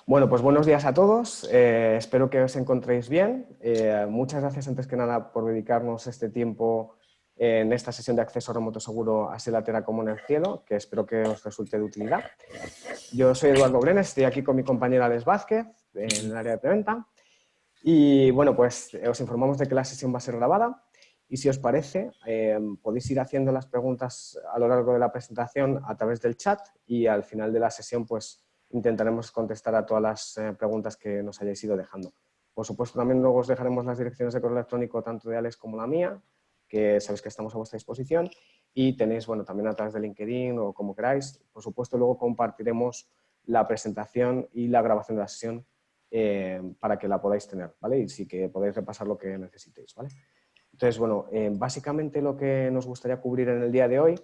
Bueno, pues buenos días a todos. Espero que os encontréis bien. Muchas gracias antes que nada por dedicarnos este tiempo en esta sesión de acceso remoto seguro así la tierra como en el cielo, que espero que os resulte de utilidad. Yo soy Eduardo Brenes, estoy aquí con mi compañera Alex Vázquez en el área de preventa. Y bueno, pues os informamos de que la sesión va a ser grabada y si os parece podéis ir haciendo las preguntas a lo largo de la presentación a través del chat y al final de la sesión pues intentaremos contestar a todas las preguntas que nos hayáis ido dejando. Por supuesto, también luego os dejaremos las direcciones de correo electrónico tanto de Alex como la mía, que sabéis que estamos a vuestra disposición, y tenéis, bueno, también a través de LinkedIn o como queráis. Por supuesto, luego compartiremos la presentación y la grabación de la sesión para que la podáis tener, ¿vale? Y sí que podéis repasar lo que necesitéis, ¿vale? Entonces, bueno, básicamente lo que nos gustaría cubrir en el día de hoy,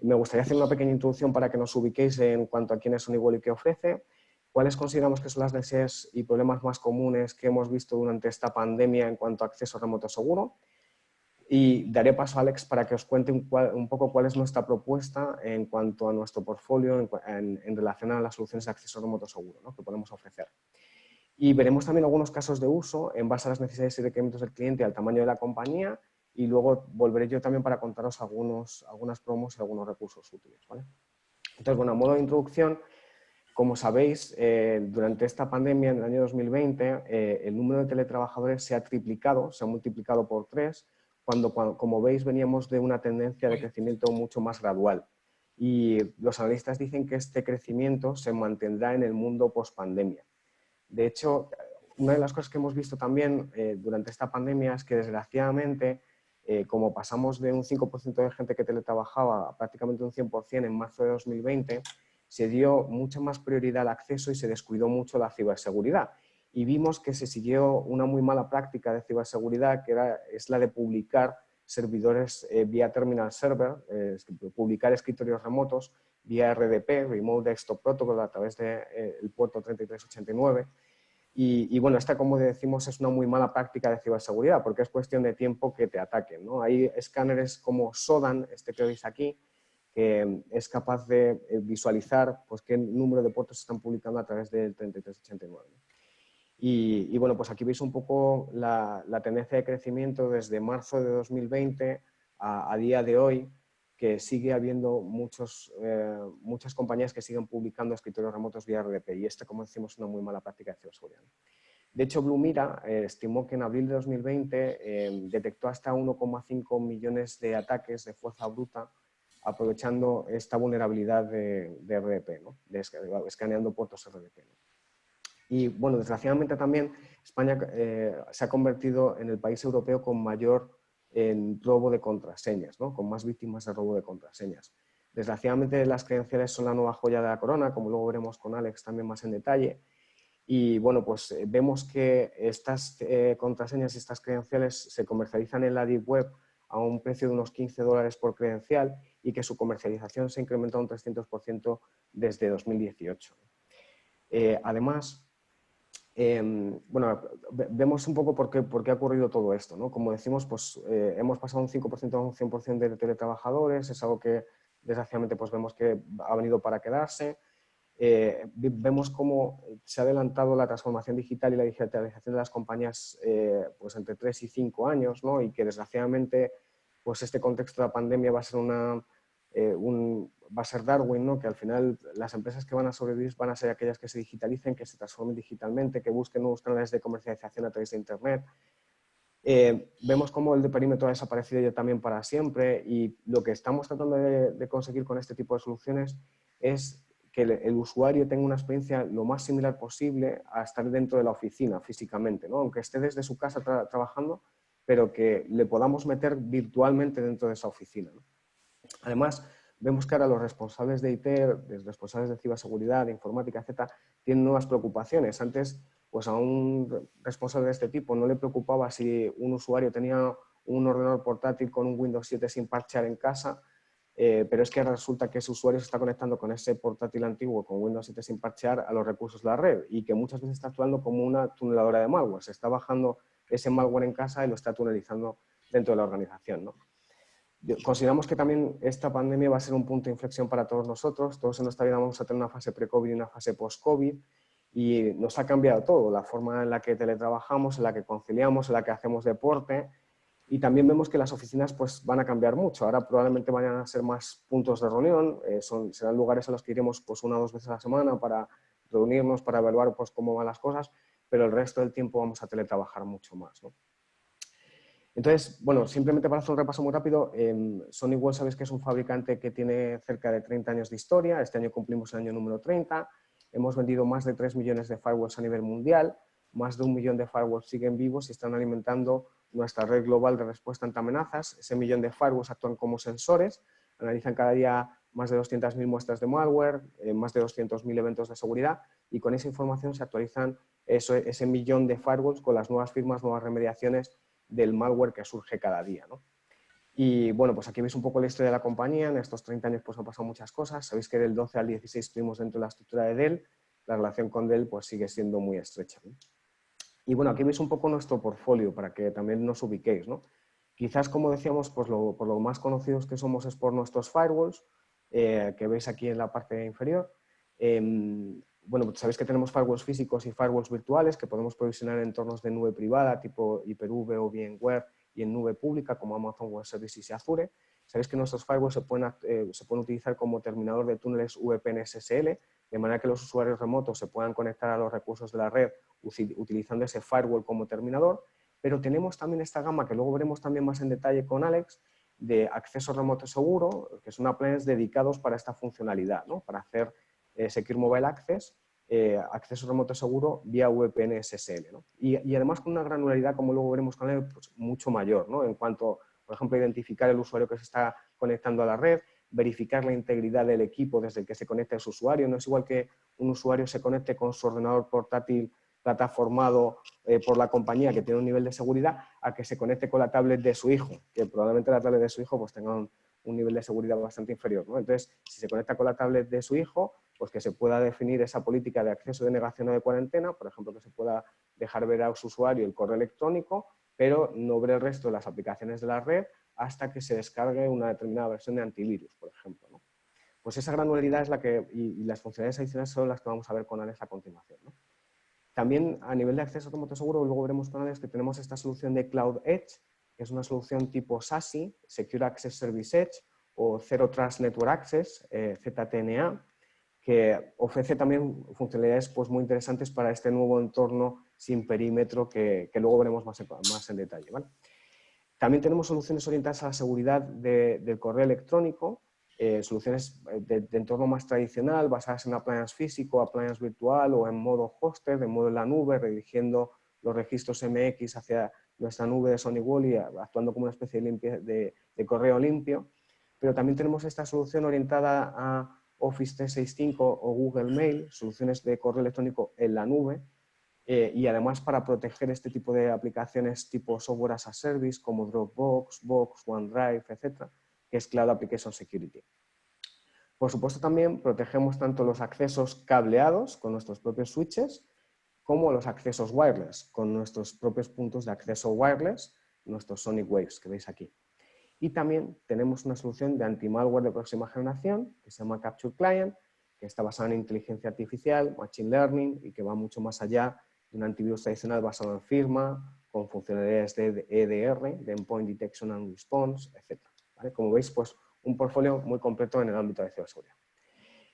me gustaría hacer una pequeña introducción para que nos ubiquéis en cuanto a quién es Honeywell y qué ofrece, cuáles consideramos que son las necesidades y problemas más comunes que hemos visto durante esta pandemia en cuanto a acceso remoto seguro, y daré paso a Alex para que os cuente un poco cuál es nuestra propuesta en cuanto a nuestro portfolio en relación a las soluciones de acceso remoto seguro, ¿no?, que podemos ofrecer. Y veremos también algunos casos de uso en base a las necesidades y requerimientos del cliente y al tamaño de la compañía, y luego volveré yo también para contaros algunas promos y algunos recursos útiles, ¿vale? Entonces, bueno, a modo de introducción, como sabéis, durante esta pandemia, en el año 2020, el número de teletrabajadores se ha triplicado, se ha multiplicado por 3, cuando, como veis, veníamos de una tendencia de crecimiento mucho más gradual. Y los analistas dicen que este crecimiento se mantendrá en el mundo post-pandemia. De hecho, una de las cosas que hemos visto también durante esta pandemia es que, desgraciadamente, como pasamos de un 5% de gente que teletrabajaba a prácticamente un 100% en marzo de 2020, se dio mucha más prioridad al acceso y se descuidó mucho la ciberseguridad. Y vimos que se siguió una muy mala práctica de ciberseguridad, que es la de publicar servidores vía terminal server, publicar escritorios remotos vía RDP, Remote Desktop Protocol, a través del puerto 3389. Y bueno, esta, como decimos, es una muy mala práctica de ciberseguridad porque es cuestión de tiempo que te ataquen, ¿no? Hay escáneres como SODAN, este que veis aquí, que es capaz de visualizar pues, qué número de puertos se están publicando a través del 3389. Y bueno, pues aquí veis un poco la tendencia de crecimiento desde marzo de 2020 a día de hoy, que sigue habiendo muchas compañías que siguen publicando escritorios remotos vía RDP, y este, como decimos, es una muy mala práctica de ciberseguridad. De hecho, Blumira estimó que en abril de 2020 detectó hasta 1,5 millones de ataques de fuerza bruta aprovechando esta vulnerabilidad de RDP, ¿no?, escaneando puertos RDP, ¿no? Y bueno, desgraciadamente también España se ha convertido en el país europeo con mayor robo de contraseñas, ¿no?, con más víctimas de robo de contraseñas. Desgraciadamente las credenciales son la nueva joya de la corona, como luego veremos con Alex también más en detalle. Y bueno, pues vemos que estas contraseñas y estas credenciales se comercializan en la Deep Web a un precio de unos $15 por credencial, y que su comercialización se ha incrementado un 300% desde 2018. Además, bueno, vemos un poco por qué ha ocurrido todo esto, ¿no? Como decimos, pues hemos pasado un 5% a un 100% de teletrabajadores, es algo que desgraciadamente pues vemos que ha venido para quedarse. Vemos cómo se ha adelantado la transformación digital y la digitalización de las compañías pues entre 3 y 5 años, ¿no? Y que desgraciadamente pues este contexto de la pandemia va a ser va a ser Darwin, ¿no?, que al final las empresas que van a sobrevivir van a ser aquellas que se digitalicen, que se transformen digitalmente, que busquen nuevos canales de comercialización a través de Internet. Vemos cómo el de perímetro ha desaparecido ya también para siempre, y lo que estamos tratando de conseguir con este tipo de soluciones es que el usuario tenga una experiencia lo más similar posible a estar dentro de la oficina físicamente, ¿no?, aunque esté desde su casa trabajando, pero que le podamos meter virtualmente dentro de esa oficina, ¿no? Además, vemos que ahora los responsables de IT, los responsables de ciberseguridad, de informática, etcétera, tienen nuevas preocupaciones. Antes, pues a un responsable de este tipo no le preocupaba si un usuario tenía un ordenador portátil con un Windows 7 sin parchear en casa, pero es que ahora resulta que ese usuario se está conectando con ese portátil antiguo con Windows 7 sin parchear a los recursos de la red, y que muchas veces está actuando como una tuneladora de malware. Se está bajando ese malware en casa y lo está tunelizando dentro de la organización, ¿no? Consideramos que también esta pandemia va a ser un punto de inflexión para todos nosotros. Todos en nuestra vida vamos a tener una fase pre-COVID y una fase post-COVID, y nos ha cambiado todo, la forma en la que teletrabajamos, en la que conciliamos, en la que hacemos deporte, y también vemos que las oficinas pues, van a cambiar mucho. Ahora probablemente vayan a ser más puntos de reunión, serán lugares a los que iremos pues, 1 o 2 veces a la semana para reunirnos, para evaluar pues, cómo van las cosas, pero el resto del tiempo vamos a teletrabajar mucho más, ¿no? Entonces, bueno, simplemente para hacer un repaso muy rápido, Sony Wall sabéis que es un fabricante que tiene cerca de 30 años de historia, este año cumplimos el año número 30, hemos vendido más de 3 millones de firewalls a nivel mundial, más de 1 millón de firewalls siguen vivos y están alimentando nuestra red global de respuesta ante amenazas. Ese millón de firewalls actúan como sensores, analizan cada día más de 200.000 muestras de malware, más de 200.000 eventos de seguridad, y con esa información se actualizan ese millón de firewalls con las nuevas firmas, nuevas remediaciones del malware que surge cada día, ¿no? Y bueno, pues aquí veis un poco la historia de la compañía. En estos 30 años pues han pasado muchas cosas. Sabéis que del 12 al 16 estuvimos dentro de la estructura de Dell. La relación con Dell pues sigue siendo muy estrecha, ¿no? Y bueno, aquí veis un poco nuestro portfolio para que también nos ubiquéis, ¿no? Quizás, como decíamos, pues por lo más conocidos que somos es por nuestros firewalls, que veis aquí en la parte inferior. Bueno, pues sabéis que tenemos firewalls físicos y firewalls virtuales que podemos provisionar en entornos de nube privada tipo Hyper-V o VMware y en nube pública como Amazon Web Services y Azure. Sabéis que nuestros firewalls se pueden utilizar como terminador de túneles VPN SSL, de manera que los usuarios remotos se puedan conectar a los recursos de la red utilizando ese firewall como terminador, pero tenemos también esta gama que luego veremos también más en detalle con Alex, de acceso remoto seguro, que son appliances dedicados para esta funcionalidad, ¿no? Para hacer Secure Mobile Access, acceso remoto seguro vía VPN SSL, ¿no? Y además con una granularidad, como luego veremos con él, pues mucho mayor, ¿no? En cuanto, por ejemplo, identificar el usuario que se está conectando a la red, verificar la integridad del equipo desde el que se conecta ese usuario. No es igual que un usuario se conecte con su ordenador portátil plataformado por la compañía que tiene un nivel de seguridad a que se conecte con la tablet de su hijo, que probablemente la tablet de su hijo pues tenga un nivel de seguridad bastante inferior, ¿no? Entonces, si se conecta con la tablet de su hijo, pues que se pueda definir esa política de acceso de negación o de cuarentena, por ejemplo, que se pueda dejar ver a su usuario el correo electrónico, pero no ver el resto de las aplicaciones de la red hasta que se descargue una determinada versión de antivirus, por ejemplo, ¿no? Pues esa granularidad es la que, y las funcionalidades adicionales son las que vamos a ver con Alex a continuación, ¿no? También a nivel de acceso remoto seguro, luego veremos con Alex que tenemos esta solución de Cloud Edge, que es una solución tipo SASE, Secure Access Service Edge, o Zero Trust Network Access, ZTNA, que ofrece también funcionalidades pues, muy interesantes para este nuevo entorno sin perímetro que luego veremos más en detalle, ¿vale? También tenemos soluciones orientadas a la seguridad del correo electrónico, soluciones de entorno más tradicional, basadas en appliance físico, appliance virtual o en modo hosted, en modo en la nube, redirigiendo los registros MX hacia nuestra nube de Sony Wall y actuando como una especie de correo limpio. Pero también tenemos esta solución orientada a Office 365 o Google Mail, soluciones de correo electrónico en la nube, y además para proteger este tipo de aplicaciones tipo software as a service como Dropbox, Box, OneDrive, etcétera, que es Cloud Application Security. Por supuesto también protegemos tanto los accesos cableados con nuestros propios switches como los accesos wireless con nuestros propios puntos de acceso wireless, nuestros Sonic Waves que veis aquí. Y también tenemos una solución de anti-malware de próxima generación que se llama Capture Client, que está basada en inteligencia artificial, machine learning y que va mucho más allá de un antivirus tradicional basado en firma, con funcionalidades de EDR, de Endpoint Detection and Response, etc. ¿Vale? Como veis, pues un portfolio muy completo en el ámbito de ciberseguridad.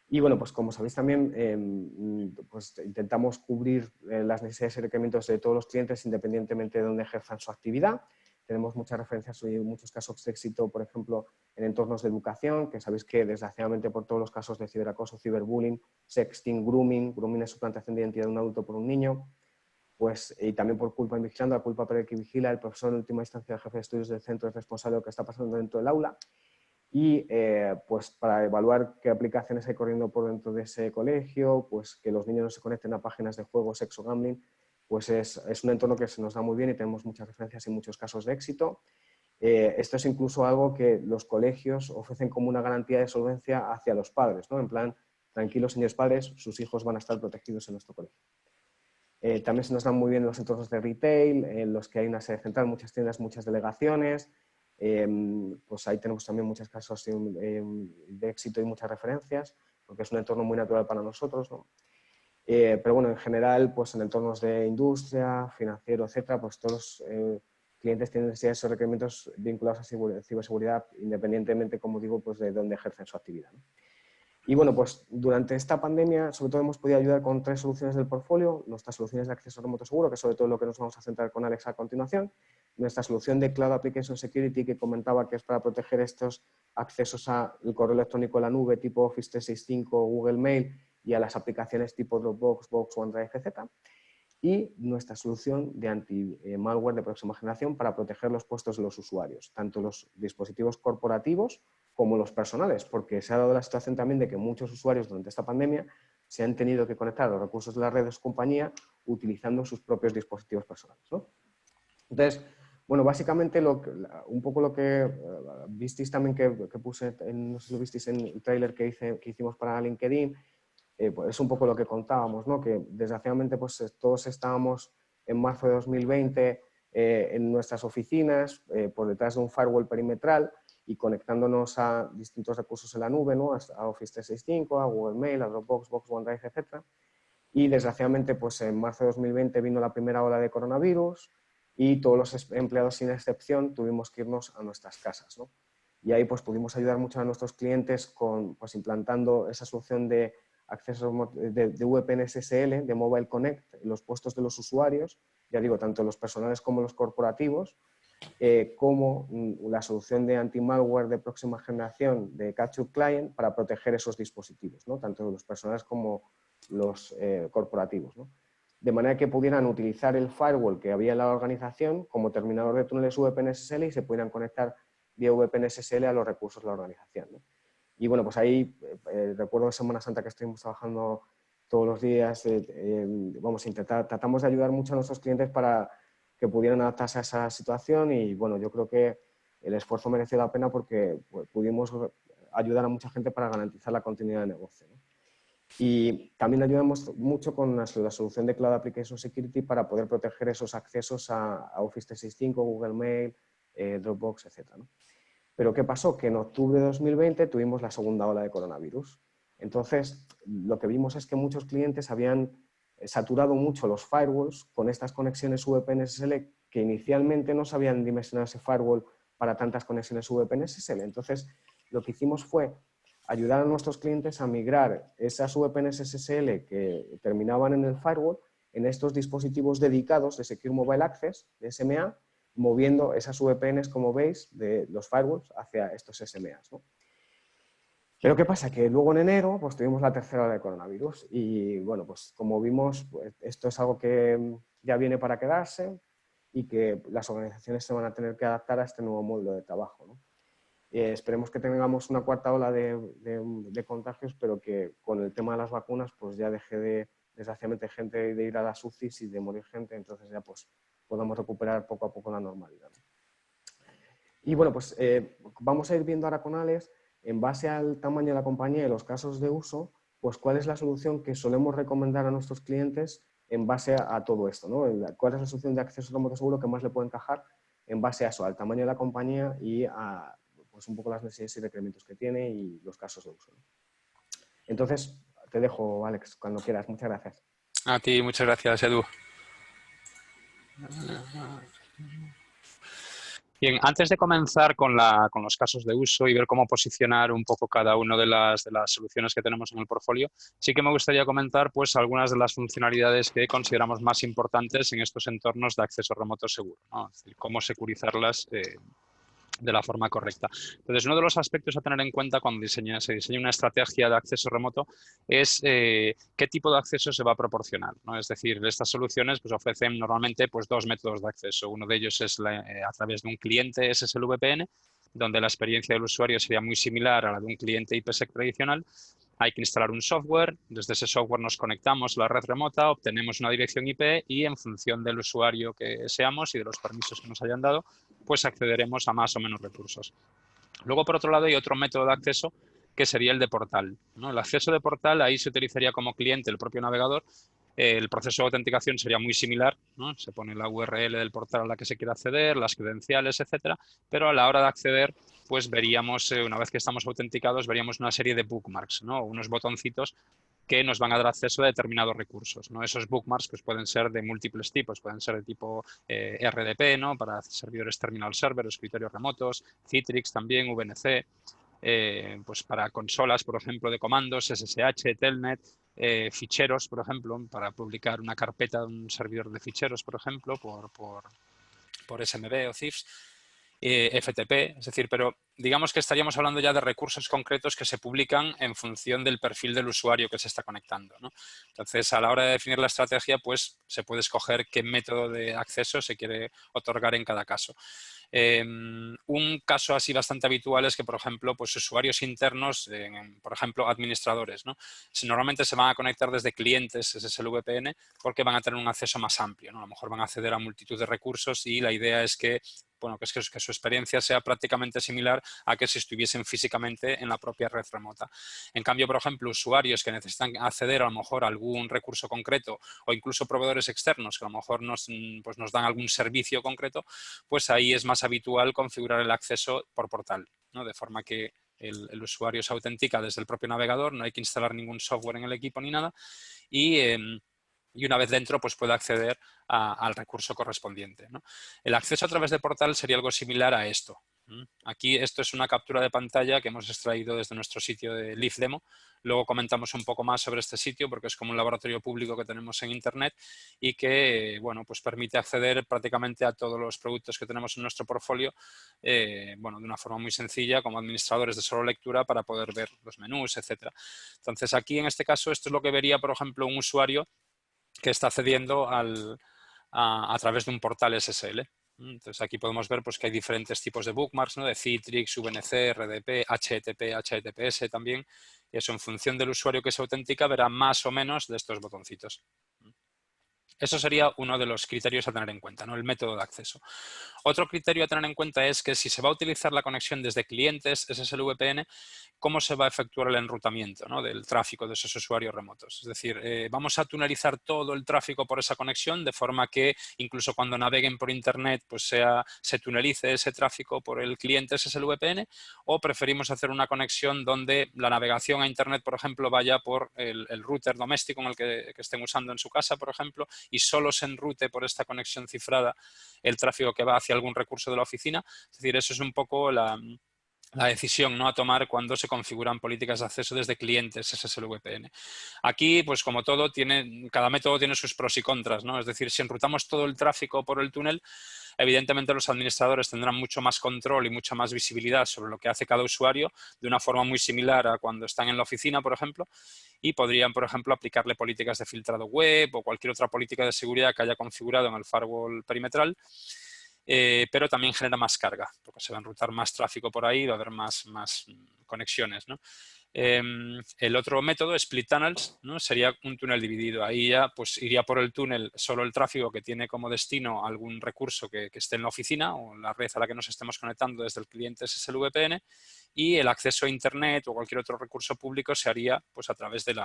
Y bueno, pues como sabéis también, pues intentamos cubrir las necesidades y requerimientos de todos los clientes independientemente de dónde ejerzan su actividad. Tenemos muchas referencias y muchos casos de éxito, por ejemplo, en entornos de educación, que sabéis que desgraciadamente por todos los casos de ciberacoso, ciberbullying, sexting, grooming es suplantación de identidad de un adulto por un niño, pues, y también por culpa invigilando, la culpa para el que vigila, el profesor en última instancia, el jefe de estudios del centro es responsable de lo que está pasando dentro del aula. Y pues para evaluar qué aplicaciones hay corriendo por dentro de ese colegio, pues que los niños no se conecten a páginas de juego, sexo, gambling, pues es un entorno que se nos da muy bien y tenemos muchas referencias y muchos casos de éxito. Esto es incluso algo que los colegios ofrecen como una garantía de solvencia hacia los padres, ¿no? En plan, tranquilos señores padres, sus hijos van a estar protegidos en nuestro colegio. También se nos dan muy bien los entornos de retail, en los que hay una sede central, muchas tiendas, muchas delegaciones. Pues ahí tenemos también muchos casos de éxito y muchas referencias, porque es un entorno muy natural para nosotros, ¿no? Pero bueno, en general, pues en entornos de industria, financiero, etcétera, pues todos los clientes tienen necesidades o requerimientos vinculados a ciberseguridad, independientemente, como digo, pues de dónde ejercen su actividad, ¿no? Y bueno, pues durante esta pandemia, sobre todo hemos podido ayudar con 3 soluciones del portfolio: nuestras soluciones de acceso remoto seguro, que es sobre todo lo que nos vamos a centrar con Alex a continuación; nuestra solución de Cloud Application Security, que comentaba que es para proteger estos accesos al correo electrónico en la nube tipo Office 365 o Google Mail, y a las aplicaciones tipo Dropbox, Box, OneDrive, etc. Y nuestra solución de anti-malware de próxima generación para proteger los puestos de los usuarios, tanto los dispositivos corporativos como los personales, porque se ha dado la situación también de que muchos usuarios durante esta pandemia se han tenido que conectar a los recursos de la red de su compañía utilizando sus propios dispositivos personales, ¿no? Entonces, bueno, básicamente un poco lo que visteis también que puse, no sé si lo visteis en el trailer que hicimos para LinkedIn, pues es un poco lo que contábamos, ¿no? Que desgraciadamente pues todos estábamos en marzo de 2020 en nuestras oficinas por detrás de un firewall perimetral y conectándonos a distintos recursos en la nube, ¿no? A Office 365, a Google Mail, a Dropbox, Box, OneDrive, etc. Y desgraciadamente pues en marzo de 2020 vino la primera ola de coronavirus y todos los empleados sin excepción tuvimos que irnos a nuestras casas, ¿no? Y ahí pues pudimos ayudar mucho a nuestros clientes pues implantando esa solución de acceso de VPN SSL, de Mobile Connect, en los puestos de los usuarios, ya digo, tanto los personales como los corporativos, como la solución de anti-malware de próxima generación de Catch-up Client para proteger esos dispositivos, ¿no? Tanto los personales como los corporativos, ¿no? De manera que pudieran utilizar el firewall que había en la organización como terminador de túneles VPN SSL y se pudieran conectar vía VPN SSL a los recursos de la organización, ¿no? Y bueno, pues ahí recuerdo en Semana Santa que estuvimos trabajando todos los días, vamos a intentar, tratamos de ayudar mucho a nuestros clientes para que pudieran adaptarse a esa situación y bueno, yo creo que el esfuerzo mereció la pena porque pues, pudimos ayudar a mucha gente para garantizar la continuidad de negocio, ¿no? Y también ayudamos mucho con la solución de Cloud Application Security para poder proteger esos accesos a Office 365, Google Mail, Dropbox, etc., ¿no? Pero ¿qué pasó? Que en octubre de 2020 tuvimos la segunda ola de coronavirus. Entonces, lo que vimos es que muchos clientes habían saturado mucho los firewalls con estas conexiones VPN SSL que inicialmente no sabían dimensionar ese firewall para tantas conexiones VPN SSL. Entonces, lo que hicimos fue ayudar a nuestros clientes a migrar esas VPN SSL que terminaban en el firewall en estos dispositivos dedicados de Secure Mobile Access, de SMA, moviendo esas VPNs, como veis, de los firewalls hacia estos SMAs, ¿no? Pero ¿qué pasa? Que luego en enero pues, tuvimos la tercera ola de coronavirus y bueno, pues como vimos, pues, esto es algo que ya viene para quedarse y que las organizaciones se van a tener que adaptar a este nuevo modelo de trabajo, ¿no? Esperemos que tengamos una cuarta ola de contagios, pero que con el tema de las vacunas pues ya deje de, desgraciadamente, gente de ir a las UCIs y de morir gente, entonces ya pues podamos recuperar poco a poco la normalidad. Y bueno, pues vamos a ir viendo ahora con Alex, en base al tamaño de la compañía y los casos de uso, pues cuál es la solución que solemos recomendar a nuestros clientes en base a todo esto, ¿no? ¿Cuál es la solución de acceso remoto seguro que más le puede encajar en base a eso, al tamaño de la compañía y a pues un poco las necesidades y requerimientos que tiene y los casos de uso, ¿no? Entonces, te dejo, Alex, cuando quieras. Muchas gracias. A ti, muchas gracias, Edu. Bien, antes de comenzar con los casos de uso y ver cómo posicionar un poco cada una de las soluciones que tenemos en el portfolio, sí que me gustaría comentar pues, algunas de las funcionalidades que consideramos más importantes en estos entornos de acceso remoto seguro, ¿no? Es decir, cómo securizarlas de la forma correcta. Entonces, uno de los aspectos a tener en cuenta cuando se diseña una estrategia de acceso remoto es qué tipo de acceso se va a proporcionar, ¿no? Es decir, estas soluciones pues, ofrecen normalmente pues, dos métodos de acceso. Uno de ellos es a través de un cliente SSL VPN, donde la experiencia del usuario sería muy similar a la de un cliente IPsec tradicional. Hay que instalar un software, desde ese software nos conectamos a la red remota, obtenemos una dirección IP y en función del usuario que seamos y de los permisos que nos hayan dado, pues accederemos a más o menos recursos. Luego, por otro lado, hay otro método de acceso que sería el de portal, ¿no? El acceso de portal, ahí se utilizaría como cliente el propio navegador. El proceso de autenticación sería muy similar, ¿no? Se pone la URL del portal a la que se quiere acceder, las credenciales, etcétera, pero a la hora de acceder, pues veríamos, una vez que estamos autenticados, veríamos una serie de bookmarks, ¿no? Unos botoncitos que nos van a dar acceso a determinados recursos, ¿no? Esos bookmarks pues, pueden ser de múltiples tipos, pueden ser de tipo RDP, ¿no? Para servidores terminal server, escritorios remotos, Citrix también, VNC, pues para consolas, por ejemplo, de comandos, SSH, Telnet, ficheros, por ejemplo, para publicar una carpeta de un servidor de ficheros, por ejemplo, por SMB o CIFS. FTP, es decir, pero digamos que estaríamos hablando ya de recursos concretos que se publican en función del perfil del usuario que se está conectando, ¿no? Entonces, a la hora de definir la estrategia, pues se puede escoger qué método de acceso se quiere otorgar en cada caso. Un caso así bastante habitual es que, por ejemplo, pues usuarios internos, por ejemplo, administradores, ¿no? Normalmente se van a conectar desde clientes SSL VPN porque van a tener un acceso más amplio, ¿no? A lo mejor van a acceder a multitud de recursos y la idea es que bueno, que su experiencia sea prácticamente similar a que si estuviesen físicamente en la propia red remota. En cambio, por ejemplo, usuarios que necesitan acceder a lo mejor a algún recurso concreto o incluso proveedores externos que a lo mejor nos dan algún servicio concreto, pues ahí es más habitual configurar el acceso por portal, ¿no? De forma que el usuario se autentica desde el propio navegador, no hay que instalar ningún software en el equipo ni nada y una vez dentro pues puede acceder al recurso correspondiente, ¿no? El acceso a través de portal sería algo similar a esto. Aquí esto es una captura de pantalla que hemos extraído desde nuestro sitio de LeafDemo. Luego comentamos un poco más sobre este sitio porque es como un laboratorio público que tenemos en Internet y que bueno, pues permite acceder prácticamente a todos los productos que tenemos en nuestro portfolio bueno, de una forma muy sencilla como administradores de solo lectura para poder ver los menús, etcétera. Entonces aquí en este caso esto es lo que vería, por ejemplo, un usuario que está accediendo a través de un portal SSL. Entonces aquí podemos ver pues, que hay diferentes tipos de bookmarks, ¿no? De Citrix, VNC, RDP, HTTP, HTTPS también. Y eso en función del usuario que se autentica verá más o menos de estos botoncitos. Eso sería uno de los criterios a tener en cuenta, ¿no? El método de acceso. Otro criterio a tener en cuenta es que si se va a utilizar la conexión desde clientes SSL VPN, ¿cómo se va a efectuar el enrutamiento, ¿no? Del tráfico de esos usuarios remotos? Es decir, vamos a tunelizar todo el tráfico por esa conexión de forma que incluso cuando naveguen por Internet pues se tunelice ese tráfico por el cliente SSL VPN, o preferimos hacer una conexión donde la navegación a Internet, por ejemplo, vaya por el router doméstico en el que estén usando en su casa, por ejemplo, y solo se enrute por esta conexión cifrada el tráfico que va hacia algún recurso de la oficina. Es decir, eso es un poco la decisión, ¿no? A tomar cuando se configuran políticas de acceso desde clientes SSL VPN. Aquí, pues como todo, cada método tiene sus pros y contras, ¿no? Es decir, si enrutamos todo el tráfico por el túnel, evidentemente los administradores tendrán mucho más control y mucha más visibilidad sobre lo que hace cada usuario de una forma muy similar a cuando están en la oficina, por ejemplo, y podrían, por ejemplo, aplicarle políticas de filtrado web o cualquier otra política de seguridad que haya configurado en el firewall perimetral. Pero también genera más carga, porque se va a enrutar más tráfico por ahí, va a haber más conexiones, ¿no? El otro método, split tunnels, ¿no? Sería un túnel dividido. Ahí ya pues, iría por el túnel solo el tráfico que tiene como destino algún recurso que esté en la oficina o en la red a la que nos estemos conectando desde el cliente SSL VPN, y el acceso a Internet o cualquier otro recurso público se haría pues, a través del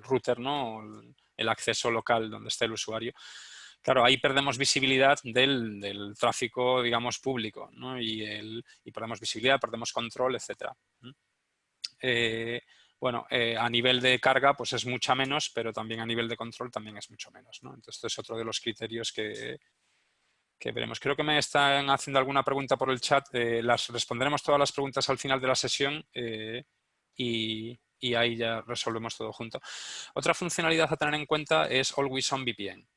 router, ¿no? El acceso local donde esté el usuario. Claro, ahí perdemos visibilidad del tráfico, digamos, público, ¿no? Y perdemos visibilidad, perdemos control, etc. Bueno, a nivel de carga, pues es mucha menos, pero también a nivel de control también es mucho menos, ¿no? Entonces, este es otro de los criterios que veremos. Creo que me están haciendo alguna pregunta por el chat. Las responderemos todas las preguntas al final de la sesión y ahí ya resolvemos todo junto. Otra funcionalidad a tener en cuenta es Always On VPN.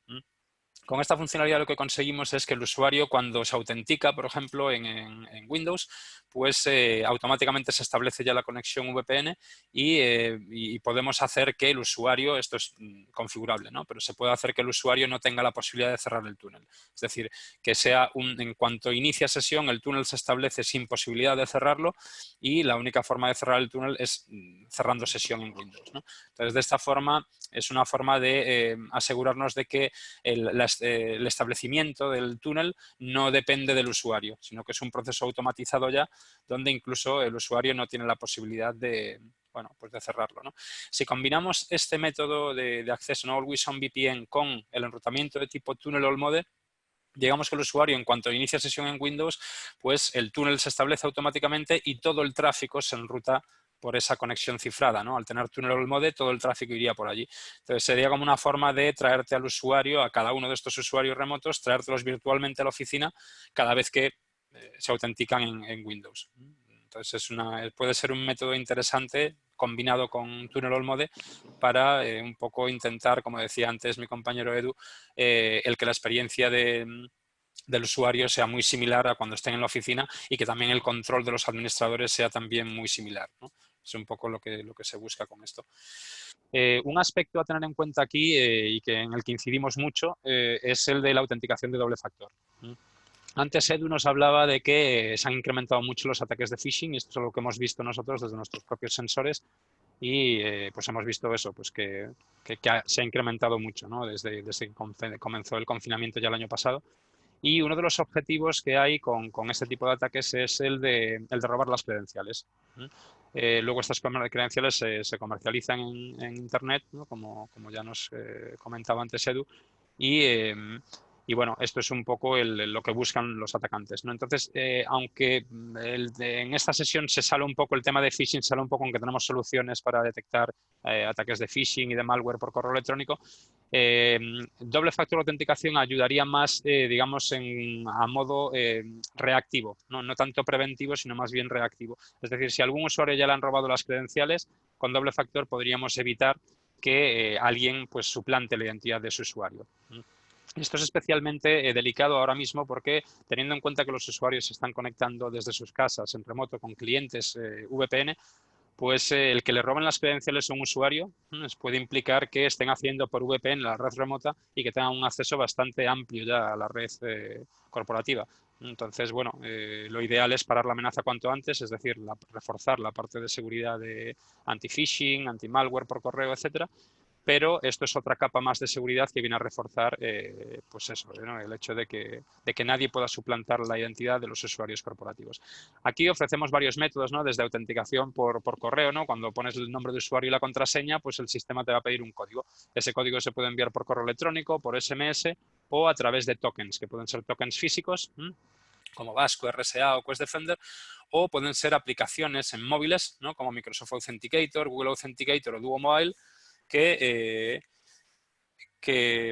Con esta funcionalidad lo que conseguimos es que el usuario cuando se autentica, por ejemplo, en Windows, pues automáticamente se establece ya la conexión VPN y podemos hacer que el usuario, esto es configurable, ¿no? Pero se puede hacer que el usuario no tenga la posibilidad de cerrar el túnel. Es decir, que sea en cuanto inicia sesión, el túnel se establece sin posibilidad de cerrarlo y la única forma de cerrar el túnel es cerrando sesión en Windows, ¿no? Entonces, de esta forma, es una forma de asegurarnos de que el establecimiento del túnel no depende del usuario, sino que es un proceso automatizado ya, donde incluso el usuario no tiene la posibilidad de, bueno, pues de cerrarlo, ¿no? Si combinamos este método de acceso, ¿no? Always On VPN, con el enrutamiento de tipo túnel all mode, digamos que el usuario, en cuanto inicia sesión en Windows, pues el túnel se establece automáticamente y todo el tráfico se enruta por esa conexión cifrada, ¿no? Al tener Tunnel Mode, todo el tráfico iría por allí. Entonces sería como una forma de traerte al usuario, a cada uno de estos usuarios remotos, traértelos virtualmente a la oficina cada vez que se autentican en Windows. Entonces puede ser un método interesante combinado con Tunnel Mode para un poco intentar, como decía antes mi compañero Edu, el que la experiencia del usuario sea muy similar a cuando estén en la oficina y que también el control de los administradores sea también muy similar, ¿no? Es un poco lo que se busca con esto. Un aspecto a tener en cuenta aquí y en el que incidimos mucho es el de la autenticación de doble factor. Antes Edu nos hablaba de que se han incrementado mucho los ataques de phishing, y esto es algo que hemos visto nosotros desde nuestros propios sensores, y pues hemos visto eso, pues que se ha incrementado mucho, ¿no? Desde que comenzó el confinamiento ya el año pasado. Y uno de los objetivos que hay con este tipo de ataques es el de robar las credenciales. Luego estas credenciales se comercializan en Internet, ¿no? como ya nos comentaba antes Edu, y bueno, esto es un poco lo que buscan los atacantes, ¿no? Entonces, aunque en esta sesión se sale un poco el tema de phishing, sale un poco aunque tenemos soluciones para detectar ataques de phishing y de malware por correo electrónico, doble factor de autenticación ayudaría más, digamos, a modo reactivo, no tanto preventivo, sino más bien reactivo. Es decir, si a algún usuario ya le han robado las credenciales, con doble factor podríamos evitar que alguien pues suplante la identidad de su usuario. Esto es especialmente delicado ahora mismo porque, teniendo en cuenta que los usuarios se están conectando desde sus casas en remoto con clientes VPN, pues el que le roben las credenciales a un usuario puede implicar que estén haciendo por VPN la red remota y que tengan un acceso bastante amplio ya a la red corporativa. Entonces, bueno, lo ideal es parar la amenaza cuanto antes, es decir, reforzar la parte de seguridad de anti-phishing, anti-malware por correo, etcétera. Pero esto es otra capa más de seguridad que viene a reforzar pues eso, ¿no? El hecho de que nadie pueda suplantar la identidad de los usuarios corporativos. Aquí ofrecemos varios métodos, ¿no? Desde autenticación por correo, ¿no? Cuando pones el nombre de usuario y la contraseña, pues el sistema te va a pedir un código. Ese código se puede enviar por correo electrónico, por SMS o a través de tokens, que pueden ser tokens físicos, como Vasco, RSA o Quest Defender, o pueden ser aplicaciones en móviles, ¿no? Como Microsoft Authenticator, Google Authenticator o Duo Mobile, que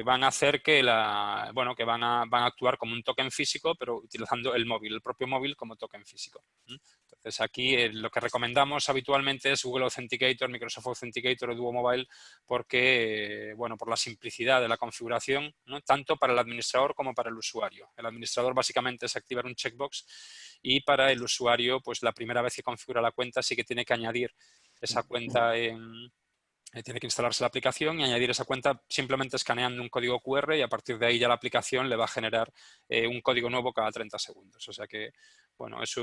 van a hacer que van a actuar como un token físico, pero utilizando el propio móvil como token físico. Entonces aquí lo que recomendamos habitualmente es Google Authenticator, Microsoft Authenticator o Duo Mobile, porque por la simplicidad de la configuración, ¿no? Tanto para el administrador como para el usuario. El administrador básicamente es activar un checkbox, y para el usuario, pues la primera vez que configura la cuenta sí que tiene que añadir esa cuenta tiene que instalarse la aplicación y añadir esa cuenta simplemente escaneando un código QR, y a partir de ahí ya la aplicación le va a generar un código nuevo cada 30 segundos. O sea que,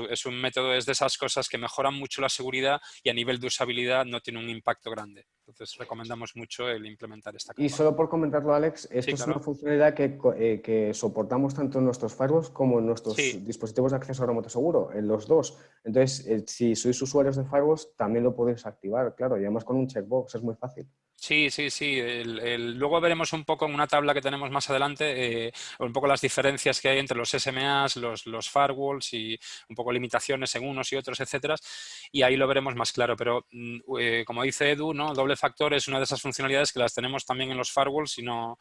es un método, es de esas cosas que mejoran mucho la seguridad y a nivel de usabilidad no tiene un impacto grande. Entonces recomendamos mucho el implementar esta capa. Y solo por comentarlo, Alex, esto Sí, es una claro. funcionalidad que soportamos tanto en nuestros firewalls como en Sí. nuestros dispositivos de acceso remoto seguro, en los dos. Entonces, si sois usuarios de firewalls, también lo podéis activar, claro, y además con un checkbox, es muy fácil. Sí. Luego veremos un poco en una tabla que tenemos más adelante un poco las diferencias que hay entre los SMAs, los firewalls, y un poco limitaciones en unos y otros, etcétera. Y ahí lo veremos más claro. Pero como dice Edu, ¿no? Doble factor es una de esas funcionalidades que las tenemos también en los firewalls y no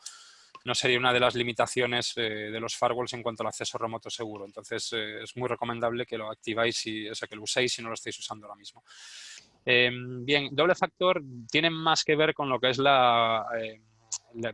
sería una de las limitaciones de los firewalls en cuanto al acceso remoto seguro. Entonces es muy recomendable que lo activáis, que lo uséis si no lo estáis usando ahora mismo. Bien, doble factor tiene más que ver con lo que es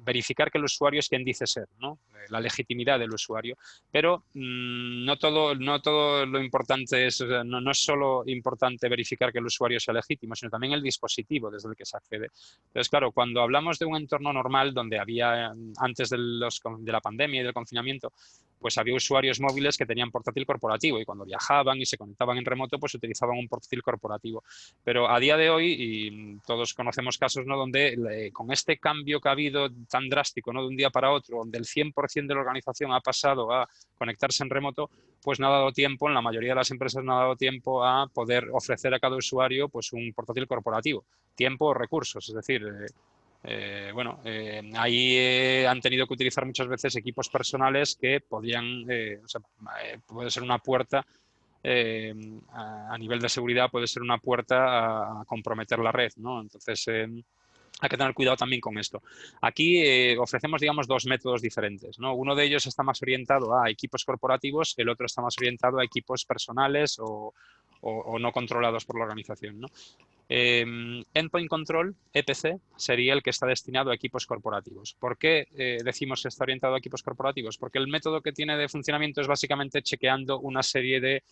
verificar que el usuario es quien dice ser, ¿no? La legitimidad del usuario. Pero no todo lo importante es, no es solo importante verificar que el usuario sea legítimo, sino también el dispositivo desde el que se accede. Entonces, claro, cuando hablamos de un entorno normal donde había, antes de la pandemia y del confinamiento, pues había usuarios móviles que tenían portátil corporativo, y cuando viajaban y se conectaban en remoto, pues utilizaban un portátil corporativo. Pero a día de hoy, y todos conocemos casos, ¿no? Donde con este cambio que ha habido tan drástico, ¿no? De un día para otro, donde el 100% de la organización ha pasado a conectarse en remoto, pues no ha dado tiempo, en la mayoría de las empresas no ha dado tiempo a poder ofrecer a cada usuario pues un portátil corporativo. Tiempo o recursos, es decir, ahí han tenido que utilizar muchas veces equipos personales que podían, puede ser una puerta a nivel de seguridad puede ser una puerta a comprometer la red, ¿no? Entonces, hay que tener cuidado también con esto. Aquí ofrecemos, digamos, dos métodos diferentes, ¿no? Uno de ellos está más orientado a equipos corporativos, el otro está más orientado a equipos personales o no controlados por la organización, ¿no? Endpoint Control, EPC, sería el que está destinado a equipos corporativos. ¿Por qué decimos que está orientado a equipos corporativos? Porque el método que tiene de funcionamiento es básicamente chequeando una serie de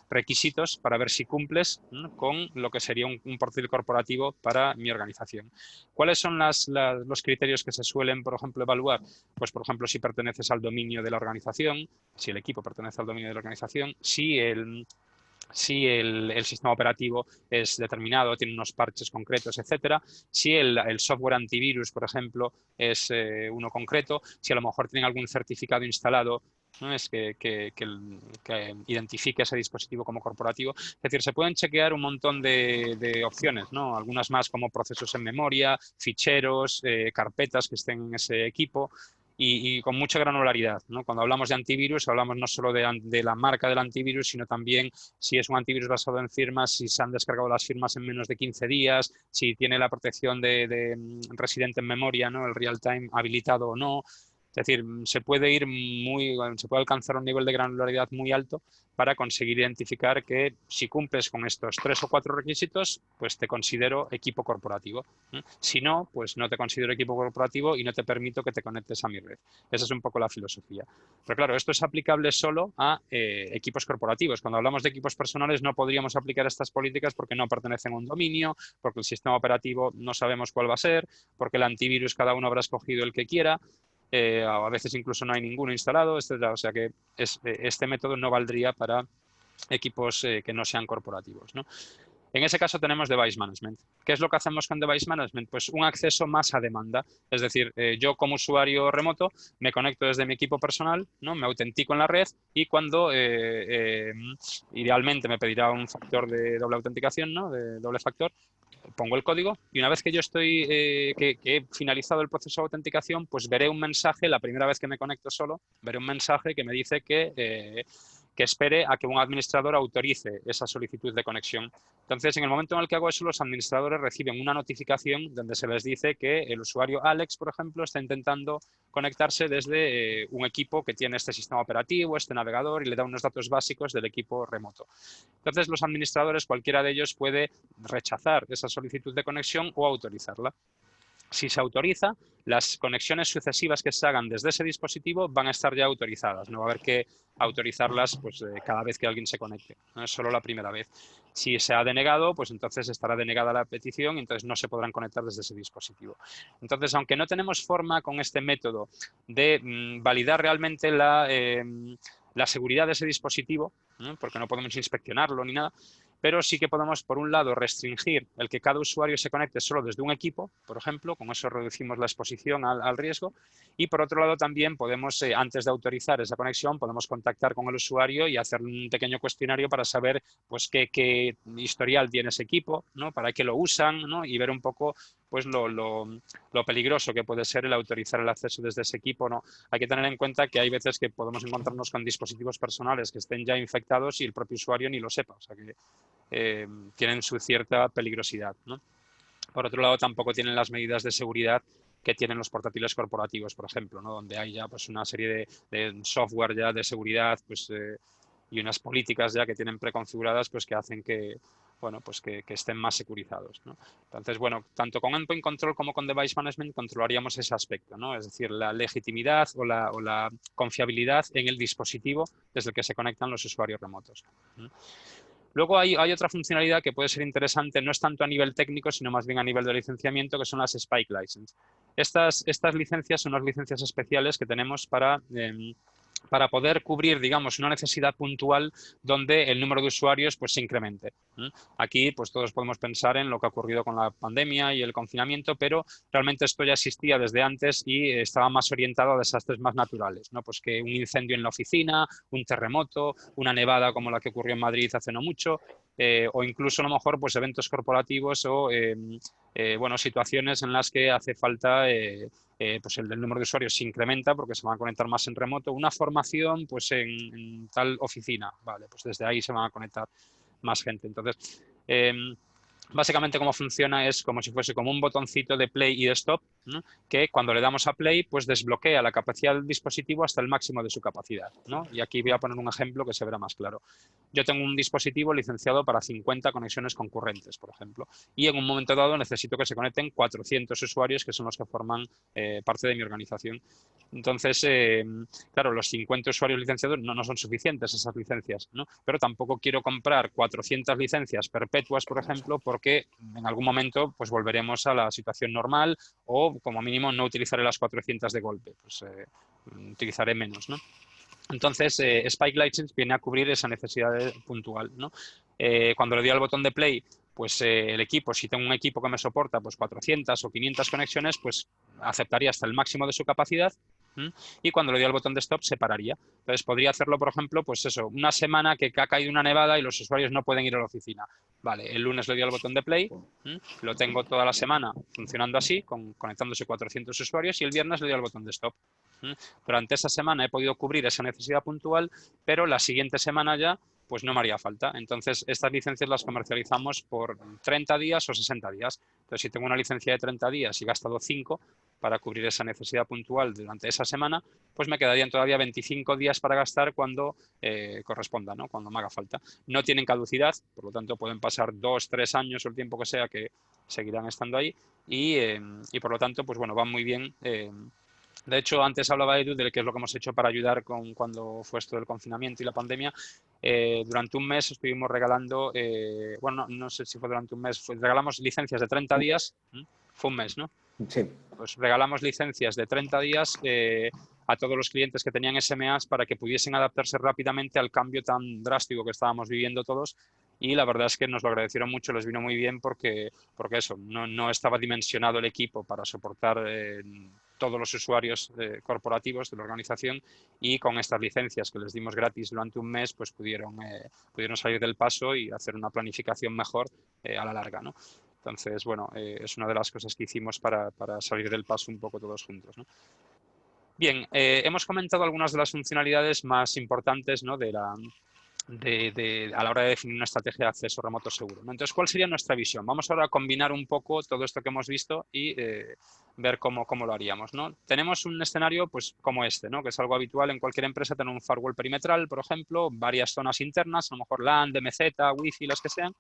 requisitos para ver si cumples, ¿no?, con lo que sería un perfil corporativo para mi organización. ¿Cuáles son los criterios que se suelen, por ejemplo, evaluar? Pues, por ejemplo, si perteneces al dominio de la organización, si el equipo pertenece al dominio de la organización, si el sistema operativo es determinado, tiene unos parches concretos, etcétera. Si el software antivirus, por ejemplo, es uno concreto, si a lo mejor tienen algún certificado instalado, ¿no?, es que identifique ese dispositivo como corporativo. Es decir, se pueden chequear un montón de opciones, ¿no? Algunas más como procesos en memoria, ficheros, carpetas que estén en ese equipo. Y con mucha granularidad, ¿no? Cuando hablamos de antivirus, hablamos no solo de la marca del antivirus, sino también si es un antivirus basado en firmas, si se han descargado las firmas en menos de 15 días, si tiene la protección de residente en memoria, ¿no?, el real time habilitado o no. Es decir, se puede alcanzar un nivel de granularidad muy alto para conseguir identificar que si cumples con estos 3 o 4 requisitos, pues te considero equipo corporativo. Si no, pues no te considero equipo corporativo y no te permito que te conectes a mi red. Esa es un poco la filosofía. Pero claro, esto es aplicable solo a equipos corporativos. Cuando hablamos de equipos personales no podríamos aplicar estas políticas porque no pertenecen a un dominio, porque el sistema operativo no sabemos cuál va a ser, porque el antivirus cada uno habrá escogido el que quiera. A veces incluso no hay ninguno instalado, etcétera. O sea que este método no valdría para equipos que no sean corporativos, ¿no? En ese caso tenemos Device Management. ¿Qué es lo que hacemos con Device Management? Pues un acceso más a demanda. Es decir, yo como usuario remoto me conecto desde mi equipo personal, ¿no?, me autentico en la red y cuando idealmente me pedirá un factor de doble autenticación, ¿no?, de doble factor, pongo el código y una vez que yo que he finalizado el proceso de autenticación, pues veré un mensaje, la primera vez que me conecto solo, veré un mensaje que me dice que espere a que un administrador autorice esa solicitud de conexión. Entonces, en el momento en el que hago eso, los administradores reciben una notificación donde se les dice que el usuario Alex, por ejemplo, está intentando conectarse desde un equipo que tiene este sistema operativo, este navegador, y le da unos datos básicos del equipo remoto. Entonces, los administradores, cualquiera de ellos, puede rechazar esa solicitud de conexión o autorizarla. Si se autoriza, las conexiones sucesivas que se hagan desde ese dispositivo van a estar ya autorizadas. No va a haber que autorizarlas pues, cada vez que alguien se conecte. No es solo la primera vez. Si se ha denegado, pues entonces estará denegada la petición y entonces no se podrán conectar desde ese dispositivo. Entonces, aunque no tenemos forma con este método de validar realmente la seguridad de ese dispositivo, ¿no?, porque no podemos inspeccionarlo ni nada, pero sí que podemos, por un lado, restringir el que cada usuario se conecte solo desde un equipo, por ejemplo, con eso reducimos la exposición al riesgo, y por otro lado también podemos, antes de autorizar esa conexión, podemos contactar con el usuario y hacer un pequeño cuestionario para saber pues qué historial tiene ese equipo, ¿no?, para qué lo usan, ¿no?, y ver un poco pues lo peligroso que puede ser el autorizar el acceso desde ese equipo, ¿no? Hay que tener en cuenta que hay veces que podemos encontrarnos con dispositivos personales que estén ya infectados y el propio usuario ni lo sepa, o sea que tienen su cierta peligrosidad, ¿no? Por otro lado, tampoco tienen las medidas de seguridad que tienen los portátiles corporativos, por ejemplo, ¿no?, donde hay ya pues una serie de software ya de seguridad pues, y unas políticas ya que tienen preconfiguradas pues, que hacen que, bueno, pues que estén más securizados, ¿no? Entonces, bueno, tanto con Endpoint Control como con Device Management controlaríamos ese aspecto, ¿no? Es decir, la legitimidad o la confiabilidad en el dispositivo desde el que se conectan los usuarios remotos, ¿no? Luego hay otra funcionalidad que puede ser interesante, no es tanto a nivel técnico, sino más bien a nivel de licenciamiento, que son las Spike License. Estas licencias son unas licencias especiales que tenemos para poder cubrir, digamos, una necesidad puntual donde el número de usuarios pues, se incremente. Aquí pues, todos podemos pensar en lo que ha ocurrido con la pandemia y el confinamiento, pero realmente esto ya existía desde antes y estaba más orientado a desastres más naturales, ¿no? Pues que un incendio en la oficina, un terremoto, una nevada como la que ocurrió en Madrid hace no mucho. o incluso a lo mejor pues eventos corporativos o bueno, situaciones en las que hace falta pues el número de usuarios se incrementa porque se van a conectar más en remoto. Una formación pues en tal oficina, vale, pues desde ahí se van a conectar más gente. Entonces, básicamente cómo funciona es como si fuese como un botoncito de play y de stop, ¿no? Que cuando le damos a play pues desbloquea la capacidad del dispositivo hasta el máximo de su capacidad, ¿no? Y aquí voy a poner un ejemplo que se verá más claro. Yo tengo un dispositivo licenciado para 50 conexiones concurrentes, por ejemplo, y en un momento dado necesito que se conecten 400 usuarios que son los que forman parte de mi organización. Entonces, claro, los 50 usuarios licenciados no son suficientes esas licencias, ¿no? Pero tampoco quiero comprar 400 licencias perpetuas, por ejemplo, porque en algún momento pues volveremos a la situación normal o como mínimo no utilizaré las 400 de golpe, pues utilizaré menos, ¿no? Entonces, Spike License viene a cubrir esa necesidad puntual, ¿no? Cuando le doy al botón de play, pues el equipo, si tengo un equipo que me soporta pues 400 o 500 conexiones, pues aceptaría hasta el máximo de su capacidad. Y cuando le doy al botón de stop se pararía. Entonces podría hacerlo, por ejemplo, pues eso, una semana que ha caído una nevada y los usuarios no pueden ir a la oficina. Vale, el lunes le doy al botón de play, lo tengo toda la semana funcionando así, conectándose 400 usuarios, y el viernes le doy al botón de stop. Durante esa semana he podido cubrir esa necesidad puntual, pero la siguiente semana ya pues no me haría falta. Entonces, estas licencias las comercializamos por 30 días o 60 días. Entonces, si tengo una licencia de 30 días y he gastado 5 para cubrir esa necesidad puntual durante esa semana, pues me quedarían todavía 25 días para gastar cuando corresponda, ¿no? Cuando me haga falta. No tienen caducidad, por lo tanto pueden pasar 2, 3 años o el tiempo que sea que seguirán estando ahí y por lo tanto, pues bueno, van muy bien. De hecho, antes hablaba Edu de qué es lo que hemos hecho para ayudar cuando fue esto del confinamiento y la pandemia. Durante un mes estuvimos regalando, bueno, no sé si fue durante un mes, regalamos licencias de 30 días, fue un mes, ¿no? Sí. Pues regalamos licencias de 30 días a todos los clientes que tenían SMAs para que pudiesen adaptarse rápidamente al cambio tan drástico que estábamos viviendo todos. Y la verdad es que nos lo agradecieron mucho, les vino muy bien porque eso, no estaba dimensionado el equipo para soportar todos los usuarios corporativos de la organización, y con estas licencias que les dimos gratis durante un mes, pues pudieron salir del paso y hacer una planificación mejor a la larga, ¿no? Entonces, bueno, es una de las cosas que hicimos para salir del paso un poco todos juntos, ¿no? Bien, hemos comentado algunas de las funcionalidades más importantes, ¿no? A la hora de definir una estrategia de acceso remoto seguro, ¿no? Entonces, ¿cuál sería nuestra visión? Vamos ahora a combinar un poco todo esto que hemos visto y ver cómo lo haríamos, ¿no? Tenemos un escenario pues como este, ¿no? Que es algo habitual en cualquier empresa, tener un firewall perimetral, por ejemplo, varias zonas internas, a lo mejor LAN, DMZ, Wi-Fi, las que sean.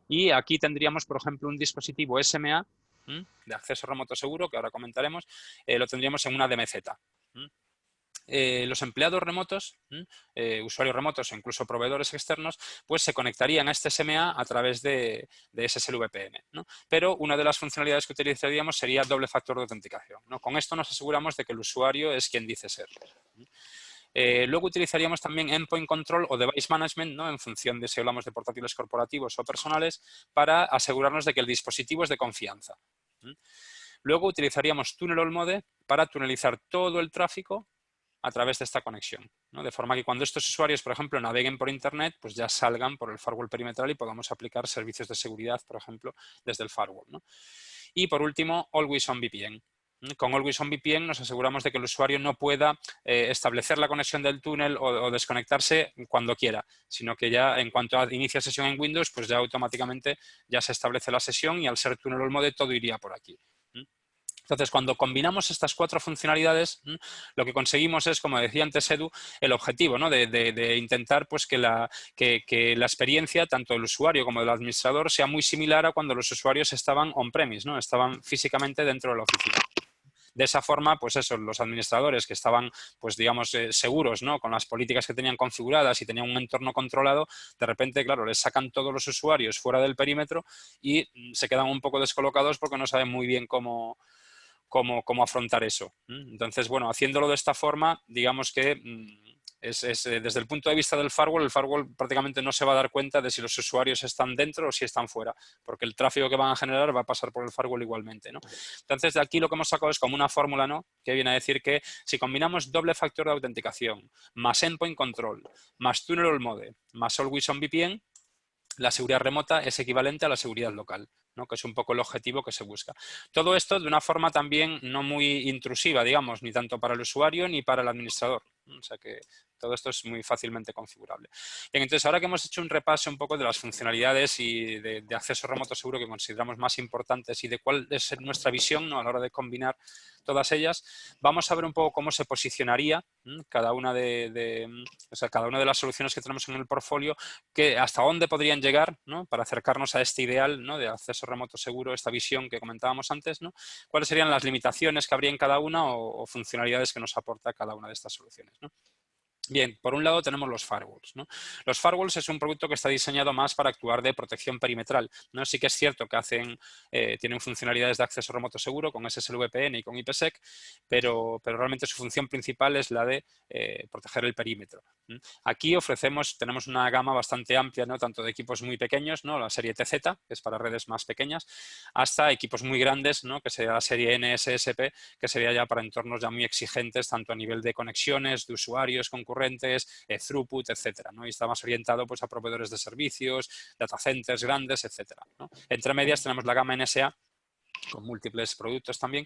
Y aquí tendríamos, por ejemplo, un dispositivo SMA de acceso remoto seguro, que ahora comentaremos, lo tendríamos en una DMZ. Los empleados remotos, usuarios remotos o incluso proveedores externos, pues se conectarían a este SMA a través de SSL VPN, ¿no? Pero una de las funcionalidades que utilizaríamos sería doble factor de autenticación, ¿no? Con esto nos aseguramos de que el usuario es quien dice ser. Luego utilizaríamos también Endpoint Control o Device Management, ¿no? En función de si hablamos de portátiles corporativos o personales, para asegurarnos de que el dispositivo es de confianza. Luego utilizaríamos Tunnel All Mode para tunelizar todo el tráfico a través de esta conexión, ¿no? De forma que cuando estos usuarios, por ejemplo, naveguen por Internet, pues ya salgan por el firewall perimetral y podamos aplicar servicios de seguridad, por ejemplo, desde el firewall, ¿no? Y por último, Always On VPN. Con Always On VPN nos aseguramos de que el usuario no pueda establecer la conexión del túnel o desconectarse cuando quiera, sino que ya en cuanto inicia sesión en Windows, pues ya automáticamente ya se establece la sesión y al ser Tunnel All Mode todo iría por aquí. Entonces, cuando combinamos estas 4 funcionalidades, lo que conseguimos es, como decía antes Edu, el objetivo, ¿no? de intentar pues, que la experiencia, tanto del usuario como del administrador, sea muy similar a cuando los usuarios estaban on-premise, ¿no? Estaban físicamente dentro de la oficina. De esa forma, pues eso, los administradores que estaban, pues digamos, seguros, ¿no? Con las políticas que tenían configuradas y tenían un entorno controlado, de repente, claro, les sacan todos los usuarios fuera del perímetro y se quedan un poco descolocados porque no saben muy bien cómo afrontar eso. Entonces, bueno, haciéndolo de esta forma, digamos que desde el punto de vista del firewall, el firewall prácticamente no se va a dar cuenta de si los usuarios están dentro o si están fuera, porque el tráfico que van a generar va a pasar por el firewall igualmente, ¿no? Entonces, de aquí lo que hemos sacado es como una fórmula, ¿no? Que viene a decir que si combinamos doble factor de autenticación, más endpoint control, más tunnel all mode, más always on VPN, la seguridad remota es equivalente a la seguridad local, ¿no? Que es un poco el objetivo que se busca. Todo esto de una forma también no muy intrusiva, digamos, ni tanto para el usuario ni para el administrador. O sea que todo esto es muy fácilmente configurable. Bien, entonces, ahora que hemos hecho un repaso un poco de las funcionalidades y de acceso remoto seguro que consideramos más importantes y de cuál es nuestra visión, ¿no? A la hora de combinar todas ellas, vamos a ver un poco cómo se posicionaría cada una o sea, cada una de las soluciones que tenemos en el portfolio, que hasta dónde podrían llegar, ¿no? Para acercarnos a este ideal, ¿no? De acceso remoto seguro, esta visión que comentábamos antes, ¿no? Cuáles serían las limitaciones que habría en cada una o funcionalidades que nos aporta cada una de estas soluciones, ¿no? Bien, por un lado tenemos los firewalls, ¿no? Los firewalls es un producto que está diseñado más para actuar de protección perimetral, ¿no? Sí que es cierto que tienen funcionalidades de acceso remoto seguro con SSL-VPN y con IPsec, pero realmente su función principal es la de proteger el perímetro. Aquí tenemos una gama bastante amplia, ¿no? Tanto de equipos muy pequeños, ¿no? La serie TZ, que es para redes más pequeñas, hasta equipos muy grandes, ¿no? Que sería la serie NSSP, que sería ya para entornos ya muy exigentes, tanto a nivel de conexiones, de usuarios concurrentes, throughput, etcétera, ¿no? Y está más orientado pues, a proveedores de servicios, data centers grandes, etcétera, ¿no? Entre medias tenemos la gama NSA, con múltiples productos también,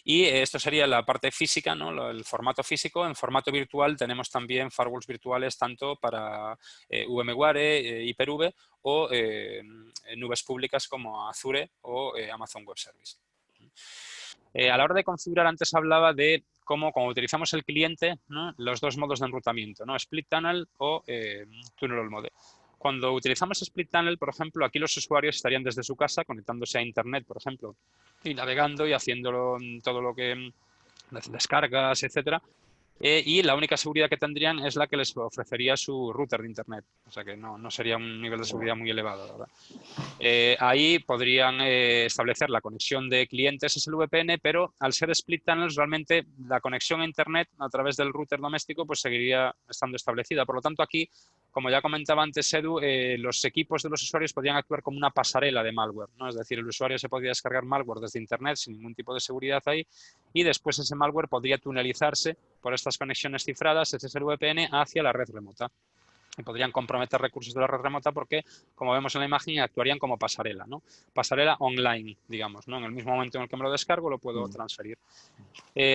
y esto sería la parte física, ¿no? El formato físico. En formato virtual tenemos también firewalls virtuales tanto para VMware, Hyper-V o nubes públicas como Azure o Amazon Web Service. A la hora de configurar, antes hablaba de cómo, cuando utilizamos el cliente, ¿no? Los dos modos de enrutamiento, ¿no? Split Tunnel o Tunnel All Mode. Cuando utilizamos Split Tunnel, por ejemplo, aquí los usuarios estarían desde su casa conectándose a Internet, por ejemplo, y navegando y haciéndolo todo lo que las descargas, etcétera. Y la única seguridad que tendrían es la que les ofrecería su router de Internet. O sea que no sería un nivel de seguridad muy elevado, ¿verdad? Ahí podrían establecer la conexión de clientes SSL-VPN, pero al ser split tunnels, realmente la conexión a Internet a través del router doméstico pues seguiría estando establecida. Por lo tanto, aquí, como ya comentaba antes Edu, los equipos de los usuarios podrían actuar como una pasarela de malware, ¿no? Es decir, el usuario se podría descargar malware desde Internet sin ningún tipo de seguridad ahí, y después ese malware podría tunelizarse por estas conexiones cifradas SSL-VPN hacia la red remota. Y podrían comprometer recursos de la red remota porque, como vemos en la imagen, actuarían como pasarela, ¿no? Pasarela online, digamos, ¿no? En el mismo momento en el que me lo descargo lo puedo transferir.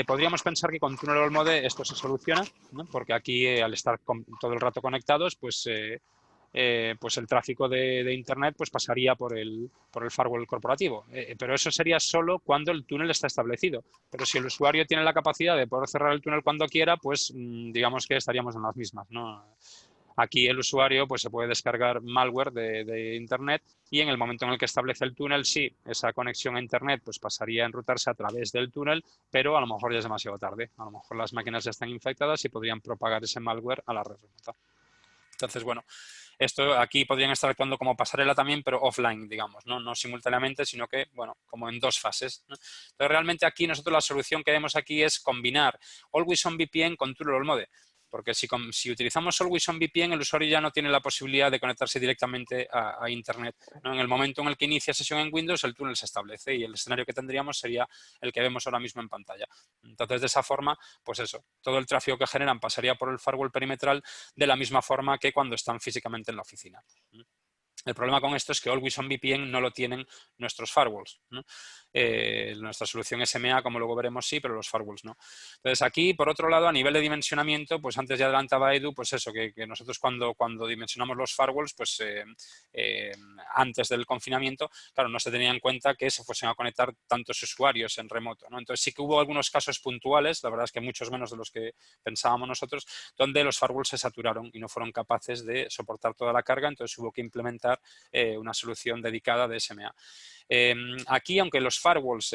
Podríamos pensar que con Tunnel All Mode esto se soluciona, ¿no? Porque aquí, al estar todo el rato conectados, pues el tráfico de Internet pues pasaría por el firewall corporativo. Pero eso sería solo cuando el túnel está establecido. Pero si el usuario tiene la capacidad de poder cerrar el túnel cuando quiera, pues digamos que estaríamos en las mismas, ¿no? Aquí el usuario pues, se puede descargar malware de Internet y en el momento en el que establece el túnel, sí, esa conexión a Internet pues, pasaría a enrutarse a través del túnel, pero a lo mejor ya es demasiado tarde. A lo mejor las máquinas ya están infectadas y podrían propagar ese malware a la red remota. Entonces, bueno, esto aquí podrían estar actuando como pasarela también, pero offline, digamos, no simultáneamente, sino que, bueno, como en dos fases, ¿no? Entonces, realmente aquí nosotros la solución que vemos aquí es combinar Always On VPN con Tunnel All Mode. Porque si utilizamos Always On VPN, el usuario ya no tiene la posibilidad de conectarse directamente a Internet, ¿no? En el momento en el que inicia sesión en Windows, el túnel se establece y el escenario que tendríamos sería el que vemos ahora mismo en pantalla. Entonces, de esa forma, pues eso, todo el tráfico que generan pasaría por el firewall perimetral de la misma forma que cuando están físicamente en la oficina. El problema con esto es que Always On VPN no lo tienen nuestros firewalls, ¿no? Nuestra solución SMA, como luego veremos, sí, pero los firewalls no. Entonces, aquí, por otro lado, a nivel de dimensionamiento, pues antes ya adelantaba Edu, pues eso, que nosotros cuando dimensionamos los firewalls, pues antes del confinamiento, claro, no se tenía en cuenta que se fuesen a conectar tantos usuarios en remoto, ¿no? Entonces, sí que hubo algunos casos puntuales, la verdad es que muchos menos de los que pensábamos nosotros, donde los firewalls se saturaron y no fueron capaces de soportar toda la carga, entonces hubo que implementar una solución dedicada de SMA. Aquí, aunque los firewalls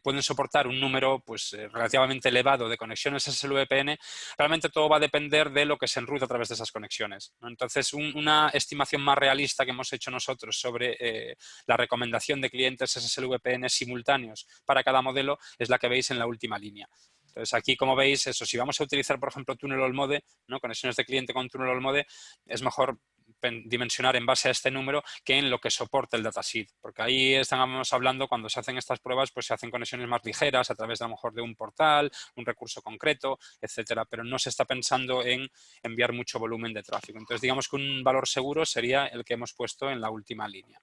pueden soportar un número pues, relativamente elevado de conexiones SSL-VPN, realmente todo va a depender de lo que se enruta a través de esas conexiones, ¿no? Entonces, una estimación más realista que hemos hecho nosotros sobre la recomendación de clientes SSL-VPN simultáneos para cada modelo es la que veis en la última línea. Entonces, aquí, como veis, eso, si vamos a utilizar, por ejemplo, Tunnel All Mode, ¿no? Conexiones de cliente con Tunnel All Mode, es mejor dimensionar en base a este número que en lo que soporta el datasheet, porque ahí estamos hablando, cuando se hacen estas pruebas, pues se hacen conexiones más ligeras a través de, a lo mejor, de un portal, un recurso concreto, etcétera, pero no se está pensando en enviar mucho volumen de tráfico. Entonces, digamos que un valor seguro sería el que hemos puesto en la última línea.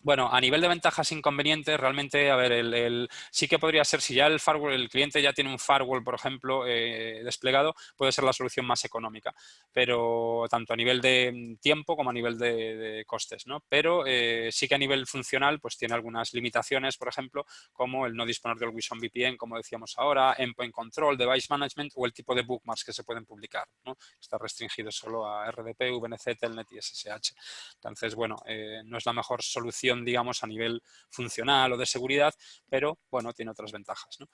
Bueno, a nivel de ventajas e inconvenientes, realmente, a ver, sí que podría ser, si ya el firewall, el cliente ya tiene un firewall, por ejemplo, desplegado, puede ser la solución más económica, pero tanto a nivel de tiempo como a nivel de costes, ¿no? Pero sí que a nivel funcional, pues tiene algunas limitaciones, por ejemplo, como el no disponer de Always On VPN, como decíamos ahora, Endpoint Control, Device Management o el tipo de bookmarks que se pueden publicar, ¿no? Está restringido solo a RDP, VNC, Telnet y SSH. Entonces, bueno, no es la mejor solución, digamos, a nivel funcional o de seguridad, pero bueno, tiene otras ventajas, ¿no?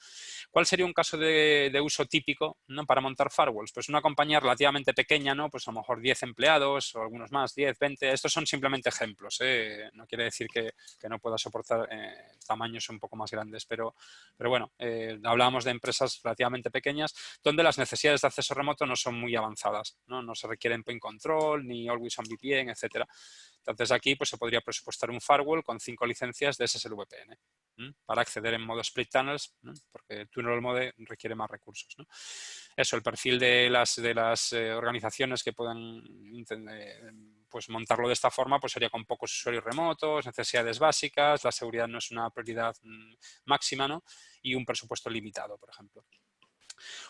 ¿Cuál sería un caso de uso típico, ¿no?, para montar firewalls? Pues una compañía relativamente pequeña, ¿no? Pues a lo mejor 10 empleados o algunos más, 10, 20. Estos son simplemente ejemplos, ¿eh? No quiere decir que no pueda soportar tamaños un poco más grandes, pero bueno, hablábamos de empresas relativamente pequeñas donde las necesidades de acceso remoto no son muy avanzadas, ¿no? No se requiere endpoint control, ni always on VPN, etcétera. Entonces aquí pues se podría presupuestar un firewall con 5 licencias de SSL-VPN para acceder en modo split tunnels, ¿no? Porque Tunnel Mode requiere más recursos, ¿no? Eso, el perfil de las organizaciones que puedan pues montarlo de esta forma, pues sería con pocos usuarios remotos, necesidades básicas, la seguridad no es una prioridad máxima, ¿no? Y un presupuesto limitado, por ejemplo.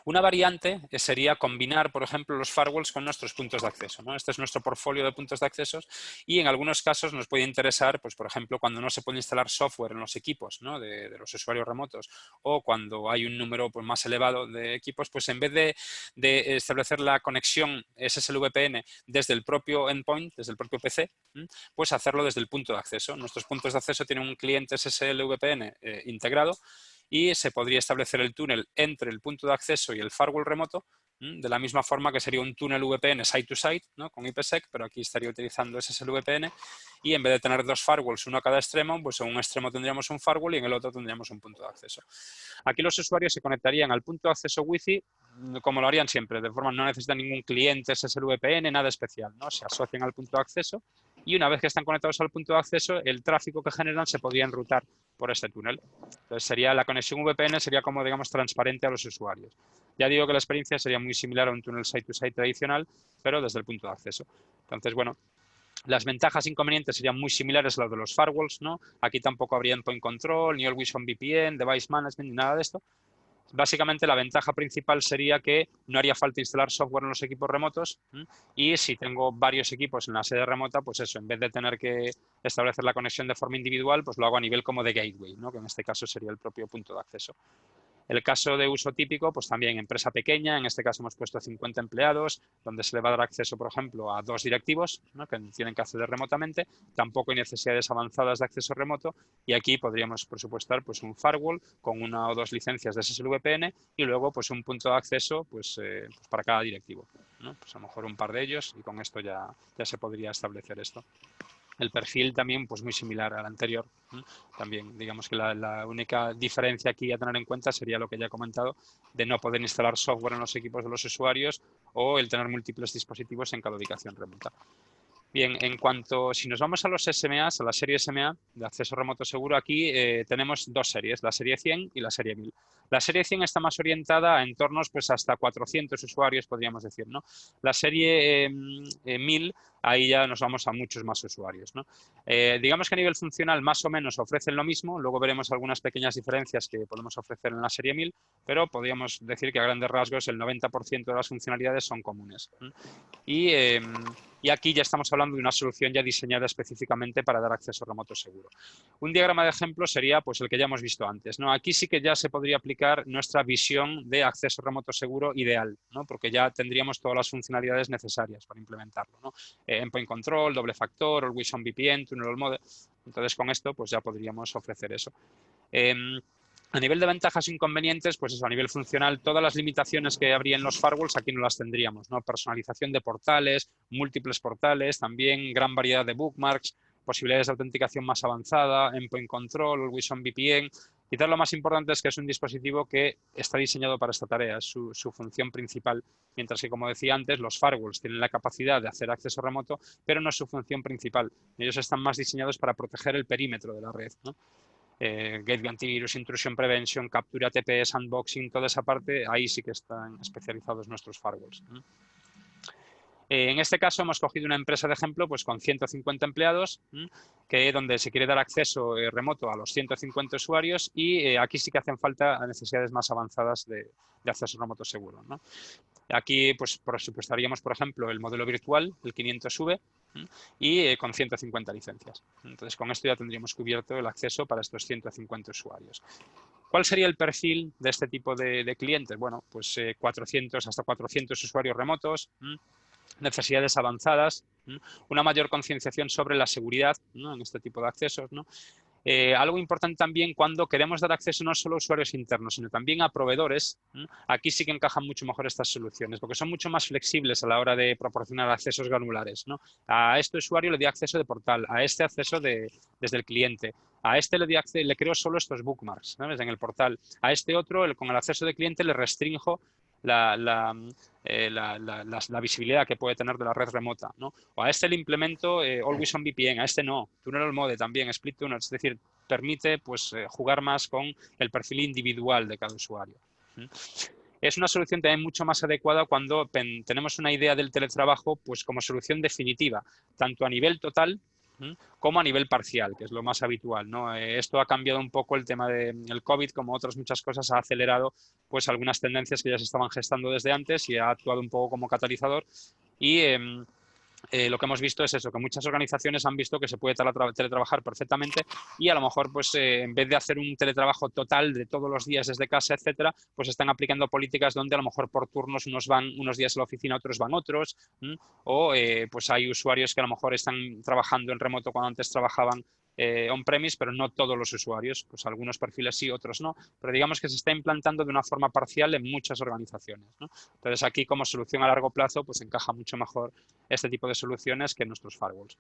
Una variante sería combinar, por ejemplo, los firewalls con nuestros puntos de acceso, ¿no? Este es nuestro portfolio de puntos de acceso y en algunos casos nos puede interesar, pues, por ejemplo, cuando no se puede instalar software en los equipos, ¿no?, de los usuarios remotos, o cuando hay un número, pues, más elevado de equipos, pues en vez de establecer la conexión SSL-VPN desde el propio endpoint, desde el propio PC, pues hacerlo desde el punto de acceso. Nuestros puntos de acceso tienen un cliente SSL-VPN integrado y se podría establecer el túnel entre el punto de acceso y el firewall remoto, de la misma forma que sería un túnel VPN site-to-site, ¿no?, con IPsec, pero aquí estaría utilizando SSL-VPN y en vez de tener dos firewalls, uno a cada extremo, pues en un extremo tendríamos un firewall y en el otro tendríamos un punto de acceso. Aquí los usuarios se conectarían al punto de acceso Wi-Fi como lo harían siempre, de forma no necesitan ningún cliente SSL-VPN, nada especial, ¿no? Se asocian al punto de acceso y una vez que están conectados al punto de acceso, el tráfico que generan se podría enrutar por este túnel. Entonces sería la conexión VPN sería como, digamos, transparente a los usuarios. Ya digo que la experiencia sería muy similar a un túnel site-to-site tradicional, pero desde el punto de acceso. Entonces, bueno, las ventajas e inconvenientes serían muy similares a las de los firewalls, ¿no? Aquí tampoco habría endpoint control, ni always on VPN, device management, ni nada de esto. Básicamente la ventaja principal sería que no haría falta instalar software en los equipos remotos y si tengo varios equipos en la sede remota, pues eso, en vez de tener que establecer la conexión de forma individual, pues lo hago a nivel como de gateway, ¿no?, que en este caso sería el propio punto de acceso. El caso de uso típico, pues también empresa pequeña, en este caso hemos puesto 50 empleados, donde se le va a dar acceso, por ejemplo, a 2 directivos, ¿no?, que tienen que acceder remotamente. Tampoco hay necesidades avanzadas de acceso remoto y aquí podríamos presupuestar pues un firewall con 1 o 2 licencias de SSL-VPN y luego pues un punto de acceso pues para cada directivo, ¿no? Pues a lo mejor un par de ellos y con esto ya se podría establecer esto. El perfil también pues muy similar al anterior. También digamos que la única diferencia aquí a tener en cuenta sería lo que ya he comentado de no poder instalar software en los equipos de los usuarios o el tener múltiples dispositivos en cada ubicación remota. Bien, en cuanto, si nos vamos a los SMAs, a la serie SMA de acceso remoto seguro, aquí tenemos 2 series, la serie 100 y la serie 1000. La serie 100 está más orientada a entornos pues hasta 400 usuarios, podríamos decir, ¿no? La serie 1000, ahí ya nos vamos a muchos más usuarios, ¿no? Digamos que a nivel funcional más o menos ofrecen lo mismo, luego veremos algunas pequeñas diferencias que podemos ofrecer en la serie 1000, pero podríamos decir que a grandes rasgos el 90% de las funcionalidades son comunes. Y aquí ya estamos hablando de una solución ya diseñada específicamente para dar acceso remoto seguro. Un diagrama de ejemplo sería pues el que ya hemos visto antes, ¿no? Aquí sí que ya se podría aplicar nuestra visión de acceso remoto seguro ideal, ¿no?, porque ya tendríamos todas las funcionalidades necesarias para implementarlo, ¿no? Endpoint control, doble factor, always on VPN, tunnel mode. Entonces con esto pues ya podríamos ofrecer eso. A nivel de ventajas e inconvenientes, pues eso, a nivel funcional, todas las limitaciones que habría en los firewalls aquí no las tendríamos, ¿no? Personalización de portales, múltiples portales, también gran variedad de bookmarks, posibilidades de autenticación más avanzada, endpoint control, always on VPN. Quizás lo más importante es que es un dispositivo que está diseñado para esta tarea, es su función principal, mientras que, como decía antes, los firewalls tienen la capacidad de hacer acceso remoto, pero no es su función principal. Ellos están más diseñados para proteger el perímetro de la red, ¿no? Gateway Antivirus, Intrusion Prevention, Captura ATP, Sandboxing, toda esa parte, ahí sí que están especializados nuestros firewalls, ¿no? En este caso hemos cogido una empresa de ejemplo pues, con 150 empleados, donde se quiere dar acceso remoto a los 150 usuarios y aquí sí que hacen falta necesidades más avanzadas de acceso remoto seguro, ¿no? Aquí pues, presupuestaríamos, por ejemplo, el modelo virtual, el 500V, y con 150 licencias. Entonces, con esto ya tendríamos cubierto el acceso para estos 150 usuarios. ¿Cuál sería el perfil de este tipo de clientes? Bueno, pues 400 hasta 400 usuarios remotos, necesidades avanzadas, una mayor concienciación sobre la seguridad, ¿no? En este tipo de accesos, ¿no? Algo importante también cuando queremos dar acceso no solo a usuarios internos, sino también a proveedores. Aquí sí que encajan mucho mejor estas soluciones, porque son mucho más flexibles a la hora de proporcionar accesos granulares, ¿no? A este usuario le doy acceso de portal, a este acceso desde el cliente, a este le creo solo estos bookmarks, ¿sabes? En el portal, a este otro, con el acceso de cliente, le restrinjo la visibilidad que puede tener de la red remota, ¿no? O a este le implemento Always on VPN, a este no, Tunnel Mode también, Split Tunnel, es decir, permite pues, jugar más con el perfil individual de cada usuario. Es una solución también mucho más adecuada cuando tenemos una idea del teletrabajo pues, como solución definitiva, tanto a nivel total como a nivel parcial, que es lo más habitual, ¿no? Esto ha cambiado un poco el tema del COVID, como otras muchas cosas, ha acelerado pues algunas tendencias que ya se estaban gestando desde antes y ha actuado un poco como catalizador y lo que hemos visto es eso, que muchas organizaciones han visto que se puede teletrabajar perfectamente y a lo mejor pues en vez de hacer un teletrabajo total de todos los días desde casa, etcétera, pues están aplicando políticas donde a lo mejor por turnos unos van unos días a la oficina, otros van otros, o pues hay usuarios que a lo mejor están trabajando en remoto cuando antes trabajaban on-premise, pero no todos los usuarios, pues algunos perfiles sí, otros no, pero digamos que se está implantando de una forma parcial en muchas organizaciones, ¿no? Entonces aquí como solución a largo plazo pues encaja mucho mejor este tipo de soluciones que nuestros firewalls.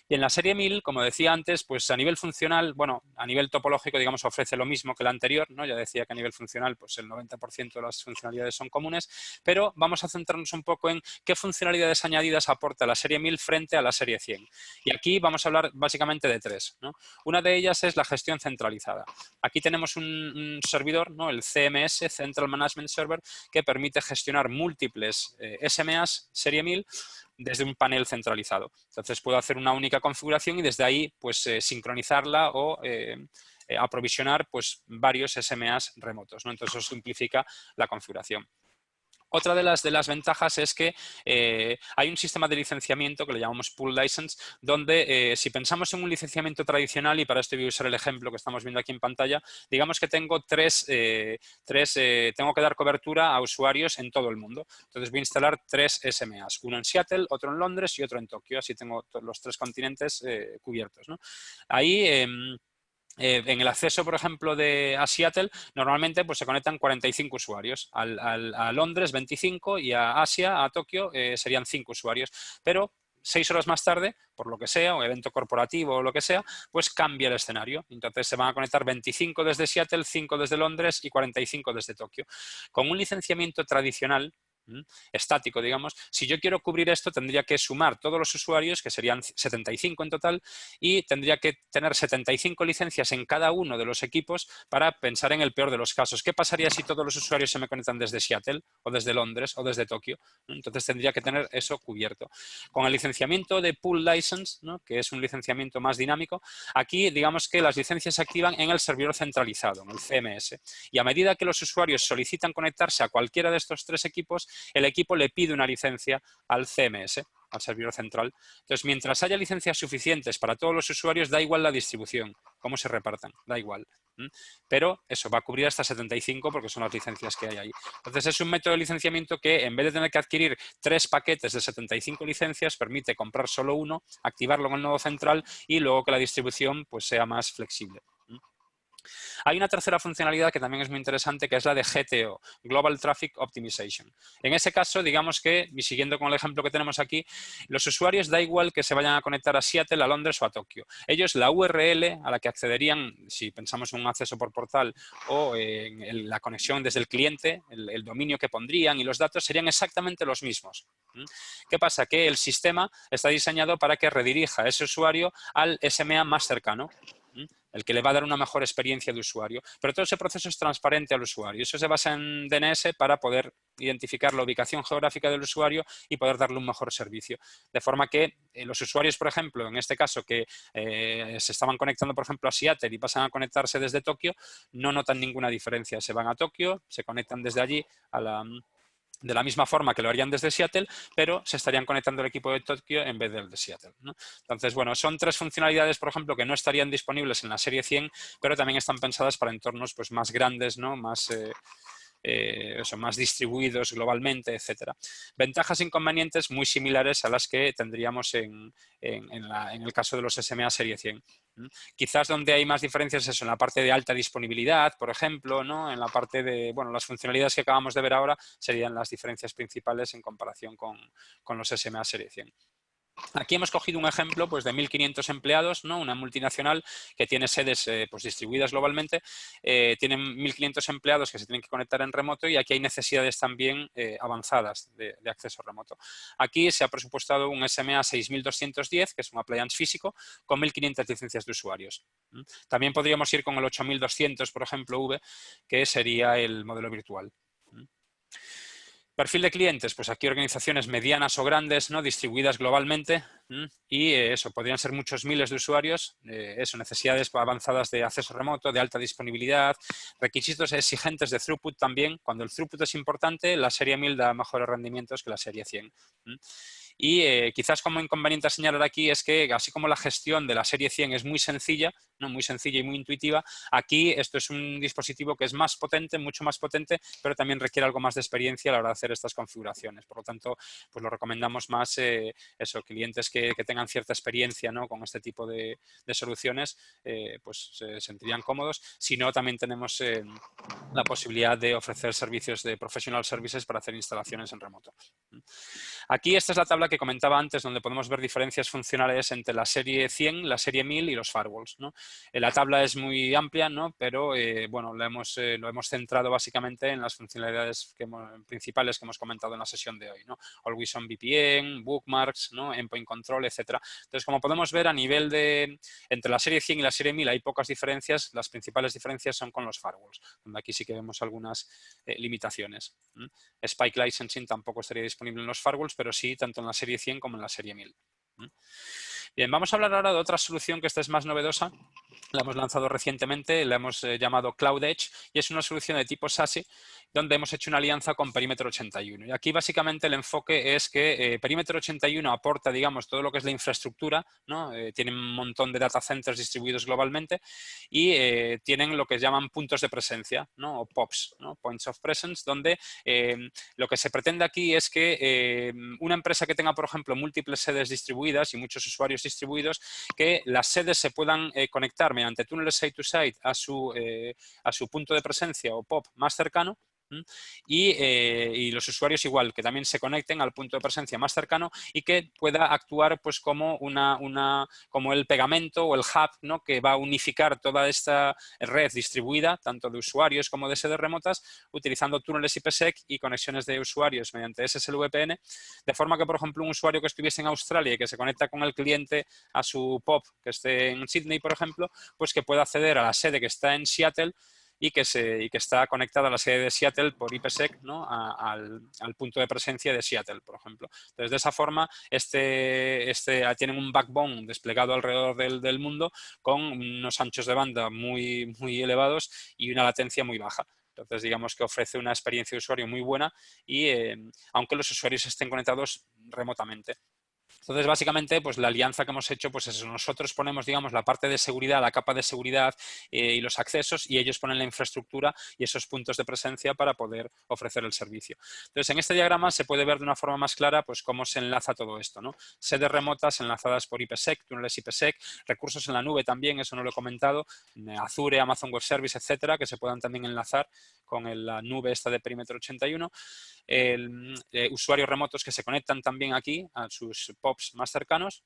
Y en la serie 1000, como decía antes, pues a nivel funcional, bueno, a nivel topológico, digamos, ofrece lo mismo que la anterior, ¿no? Ya decía que a nivel funcional, pues el 90% de las funcionalidades son comunes, pero vamos a centrarnos un poco en qué funcionalidades añadidas aporta la serie 1000 frente a la serie 100. Y aquí vamos a hablar básicamente de tres, ¿no? Una de ellas es la gestión centralizada. Aquí tenemos un servidor, ¿no? El CMS, Central Management Server, que permite gestionar múltiples SMAs serie 1000 desde un panel centralizado. Entonces puedo hacer una única configuración y desde ahí pues sincronizarla o aprovisionar pues varios SMAs remotos, ¿no? Entonces eso simplifica la configuración. Otra de las ventajas es que hay un sistema de licenciamiento que le llamamos pool license, donde si pensamos en un licenciamiento tradicional, y para esto voy a usar el ejemplo que estamos viendo aquí en pantalla, digamos que tengo tengo que dar cobertura a usuarios en todo el mundo. Entonces voy a instalar 3 SMAs, uno en Seattle, otro en Londres y otro en Tokio. Así tengo los 3 continentes cubiertos, ¿no? Ahí en el acceso, por ejemplo, a Seattle, normalmente pues, se conectan 45 usuarios. A Londres, 25 y a Asia, a Tokio, serían 5 usuarios. Pero 6 horas más tarde, por lo que sea, o evento corporativo o lo que sea, pues cambia el escenario. Entonces se van a conectar 25 desde Seattle, 5 desde Londres y 45 desde Tokio. Con un licenciamiento tradicional, estático, digamos, si yo quiero cubrir esto tendría que sumar todos los usuarios, que serían 75 en total, y tendría que tener 75 licencias en cada uno de los equipos para pensar en el peor de los casos. ¿Qué pasaría si todos los usuarios se me conectan desde Seattle o desde Londres o desde Tokio? Entonces tendría que tener eso cubierto. Con el licenciamiento de pool license, ¿no? Que es un licenciamiento más dinámico, aquí digamos que las licencias se activan en el servidor centralizado, en el CMS, y a medida que los usuarios solicitan conectarse a cualquiera de estos 3 equipos, el equipo le pide una licencia al CMS, al servidor central. Entonces, mientras haya licencias suficientes para todos los usuarios, da igual la distribución, cómo se repartan, da igual. Pero eso va a cubrir hasta 75 porque son las licencias que hay ahí. Entonces, es un método de licenciamiento que, en vez de tener que adquirir 3 paquetes de 75 licencias, permite comprar solo uno, activarlo en el nodo central y luego que la distribución pues, sea más flexible. Hay una tercera funcionalidad que también es muy interesante, que es la de GTO, Global Traffic Optimization. En ese caso, digamos que, y siguiendo con el ejemplo que tenemos aquí, los usuarios da igual que se vayan a conectar a Seattle, a Londres o a Tokio. Ellos, la URL a la que accederían, si pensamos en un acceso por portal o en la conexión desde el cliente, el dominio que pondrían y los datos serían exactamente los mismos. ¿Qué pasa? Que el sistema está diseñado para que redirija a ese usuario al SMA más cercano, el que le va a dar una mejor experiencia de usuario. Pero todo ese proceso es transparente al usuario. Eso se basa en DNS para poder identificar la ubicación geográfica del usuario y poder darle un mejor servicio. De forma que los usuarios, por ejemplo, en este caso que se estaban conectando, por ejemplo, a Seattle y pasan a conectarse desde Tokio, no notan ninguna diferencia. Se van a Tokio, se conectan desde allí de la misma forma que lo harían desde Seattle, pero se estarían conectando al equipo de Tokio en vez del de Seattle, ¿no? Entonces, bueno, son tres funcionalidades, por ejemplo, que no estarían disponibles en la serie 100, pero también están pensadas para entornos pues, más grandes, ¿no? Más distribuidos globalmente, etcétera. Ventajas e inconvenientes muy similares a las que tendríamos en el caso de los SMA serie 100. Quizás donde hay más diferencias es en la parte de alta disponibilidad, por ejemplo, ¿no? En la parte de, bueno, las funcionalidades que acabamos de ver ahora serían las diferencias principales en comparación con los SMA serie 100. Aquí hemos cogido un ejemplo pues, de 1.500 empleados, ¿no? Una multinacional que tiene sedes pues, distribuidas globalmente, tienen 1.500 empleados que se tienen que conectar en remoto y aquí hay necesidades también avanzadas de acceso remoto. Aquí se ha presupuestado un SMA 6.210, que es un appliance físico, con 1.500 licencias de usuarios. También podríamos ir con el 8.200, por ejemplo, V, que sería el modelo virtual. Perfil de clientes, pues aquí organizaciones medianas o grandes, ¿no? Distribuidas globalmente y eso, podrían ser muchos miles de usuarios, eso, necesidades avanzadas de acceso remoto, de alta disponibilidad, requisitos exigentes de throughput también. Cuando el throughput es importante, la serie 1000 da mejores rendimientos que la serie 100. Y quizás como inconveniente a señalar aquí es que así como la gestión de la serie 100 es muy sencilla, ¿no? Muy sencilla y muy intuitiva, aquí esto es un dispositivo que es más potente, mucho más potente, pero también requiere algo más de experiencia a la hora de hacer estas configuraciones. Por lo tanto, pues lo recomendamos más clientes que tengan cierta experiencia, ¿no? Con este tipo de soluciones, pues se sentirían cómodos. Si no, también tenemos la posibilidad de ofrecer servicios de professional services para hacer instalaciones en remoto. Aquí esta es la tabla que comentaba antes, donde podemos ver diferencias funcionales entre la serie 100, la serie 1000 y los firewalls, ¿no? La tabla es muy amplia, ¿no? Pero bueno, lo hemos centrado básicamente en las funcionalidades principales que hemos comentado en la sesión de hoy, ¿no? Always on VPN, bookmarks, ¿no? Endpoint control, etcétera. Entonces, como podemos ver, a nivel entre la serie 100 y la serie 1000 hay pocas diferencias. Las principales diferencias son con los firewalls, donde aquí sí que vemos algunas limitaciones. Spike Licensing tampoco estaría disponible en los firewalls, pero sí tanto en la serie 100 como en la serie 1000. Bien, vamos a hablar ahora de otra solución que esta es más novedosa. La hemos lanzado recientemente, la hemos llamado Cloud Edge y es una solución de tipo SASE donde hemos hecho una alianza con Perímetro 81. Y aquí básicamente el enfoque es que Perímetro 81 aporta, digamos, todo lo que es la infraestructura, ¿no? Tienen un montón de data centers distribuidos globalmente y tienen lo que llaman puntos de presencia, ¿no? O POPs, ¿no? Points of Presence, donde lo que se pretende aquí es que una empresa que tenga, por ejemplo, múltiples sedes distribuidas y muchos usuarios distribuidos, que las sedes se puedan conectar mediante túneles site-to-site a su punto de presencia o POP más cercano. Y los usuarios igual, que también se conecten al punto de presencia más cercano y que pueda actuar pues como como el pegamento o el hub, ¿no? Que va a unificar toda esta red distribuida, tanto de usuarios como de sedes remotas, utilizando túneles IPsec y conexiones de usuarios mediante SSL-VPN, de forma que, por ejemplo, un usuario que estuviese en Australia y que se conecta con el cliente a su POP que esté en Sydney, por ejemplo, pues que pueda acceder a la sede que está en Seattle y que está conectada a la sede de Seattle por IPsec, ¿no? al punto de presencia de Seattle, por ejemplo. Entonces, de esa forma, tienen un backbone desplegado alrededor del mundo con unos anchos de banda muy, muy elevados y una latencia muy baja. Entonces, digamos que ofrece una experiencia de usuario muy buena y aunque los usuarios estén conectados remotamente. Entonces, básicamente, pues la alianza que hemos hecho, pues es eso, nosotros ponemos, digamos, la parte de seguridad, la capa de seguridad y los accesos, y ellos ponen la infraestructura y esos puntos de presencia para poder ofrecer el servicio. Entonces, en este diagrama se puede ver de una forma más clara, pues, cómo se enlaza todo esto, ¿no? Sedes remotas enlazadas por IPsec, túneles IPsec, recursos en la nube también, eso no lo he comentado, Azure, Amazon Web Service, etcétera, que se puedan también enlazar con la nube esta de perímetro 81. Usuarios remotos que se conectan también aquí a sus POPs más cercanos,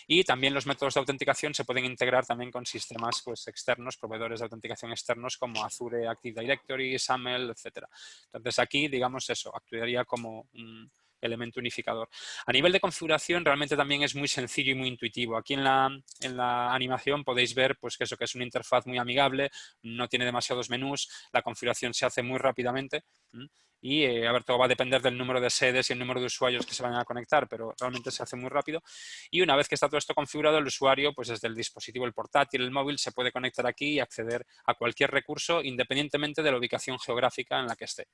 y también los métodos de autenticación se pueden integrar también con sistemas, pues, externos, proveedores de autenticación externos como Azure Active Directory, SAML, etc. Entonces aquí, digamos eso, actuaría como un elemento unificador. A nivel de configuración realmente también es muy sencillo y muy intuitivo. Aquí en la animación podéis ver, pues, que eso, que es una interfaz muy amigable, no tiene demasiados menús, la configuración se hace muy rápidamente. Y, a ver, todo va a depender del número de sedes y el número de usuarios que se vayan a conectar, pero realmente se hace muy rápido. Y una vez que está todo esto configurado, el usuario, pues desde el dispositivo, el portátil, el móvil, se puede conectar aquí y acceder a cualquier recurso independientemente de la ubicación geográfica en la que esté.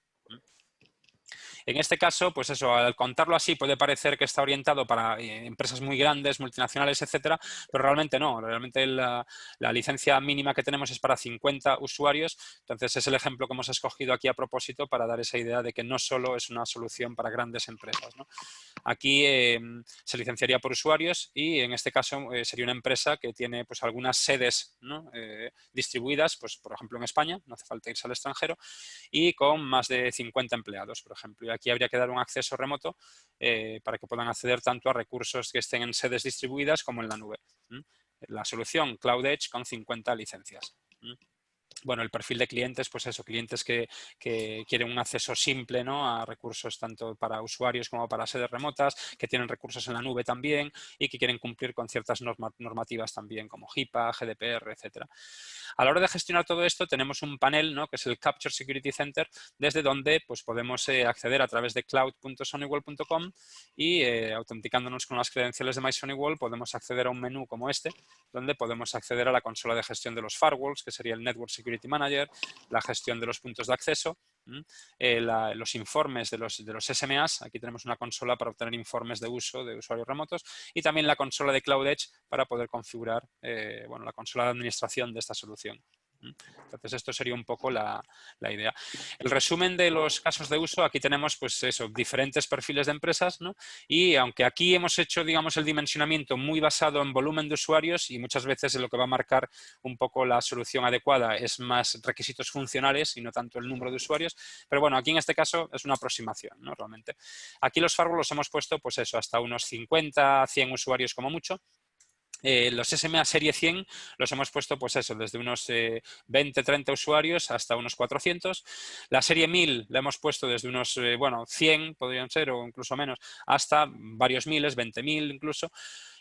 En este caso, pues eso, al contarlo así puede parecer que está orientado para empresas muy grandes, multinacionales, etcétera, pero realmente no. Realmente la licencia mínima que tenemos es para 50 usuarios. Entonces, es el ejemplo que hemos escogido aquí a propósito para dar esa idea de que no solo es una solución para grandes empresas, ¿no? Aquí se licenciaría por usuarios y en este caso sería una empresa que tiene, pues, algunas sedes, ¿no? Distribuidas, pues, por ejemplo, en España, no hace falta irse al extranjero, y con más de 50 empleados, por ejemplo. Y aquí habría que dar un acceso remoto para que puedan acceder tanto a recursos que estén en sedes distribuidas como en la nube. La solución Cloud Edge con 50 licencias. Bueno, el perfil de clientes, pues eso, clientes que quieren un acceso simple, ¿no? A recursos tanto para usuarios como para sedes remotas, que tienen recursos en la nube también y que quieren cumplir con ciertas normativas también, como HIPAA, GDPR, etcétera. A la hora de gestionar todo esto tenemos un panel, ¿no? Que es el Capture Security Center, desde donde, pues, podemos acceder a través de cloud.sonywall.com y autenticándonos con las credenciales de MySonywall podemos acceder a un menú como este, donde podemos acceder a la consola de gestión de los firewalls, que sería el Network Security Manager, la gestión de los puntos de acceso, los informes de los SMAs. Aquí tenemos una consola para obtener informes de uso de usuarios remotos y también la consola de Cloud Edge para poder configurar la consola de administración de esta solución. Entonces, esto sería un poco la idea. El resumen de los casos de uso, aquí tenemos, pues eso, diferentes perfiles de empresas, ¿no? Y aunque aquí hemos hecho, digamos, el dimensionamiento muy basado en volumen de usuarios y muchas veces lo que va a marcar un poco la solución adecuada es más requisitos funcionales y no tanto el número de usuarios, pero bueno, aquí en este caso es una aproximación, ¿no? Realmente. Aquí los firewalls los hemos puesto, pues eso, hasta unos 50, 100 usuarios como mucho. Los SMA serie 100 los hemos puesto, pues eso, desde unos 20, 30 usuarios hasta unos 400. La serie 1000 la hemos puesto desde unos, 100 podrían ser o incluso menos, hasta varios miles, 20.000 incluso.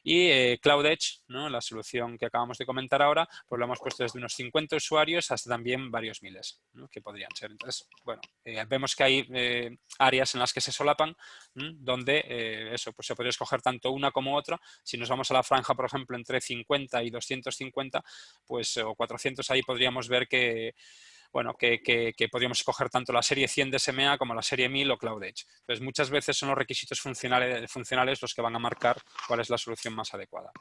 Y Cloud Edge, ¿no? La solución que acabamos de comentar ahora, pues lo hemos puesto desde unos 50 usuarios hasta también varios miles, ¿no? Que podrían ser. Entonces, bueno, vemos que hay áreas en las que se solapan, donde eso, pues se podría escoger tanto una como otra. Si nos vamos a la franja, por ejemplo, entre 50 y 250, pues, o 400, ahí podríamos ver que, bueno, que podríamos escoger tanto la serie 100 de SMA como la serie 1000 o Cloud Edge. Entonces, muchas veces son los requisitos funcionales los que van a marcar cuál es la solución más adecuada.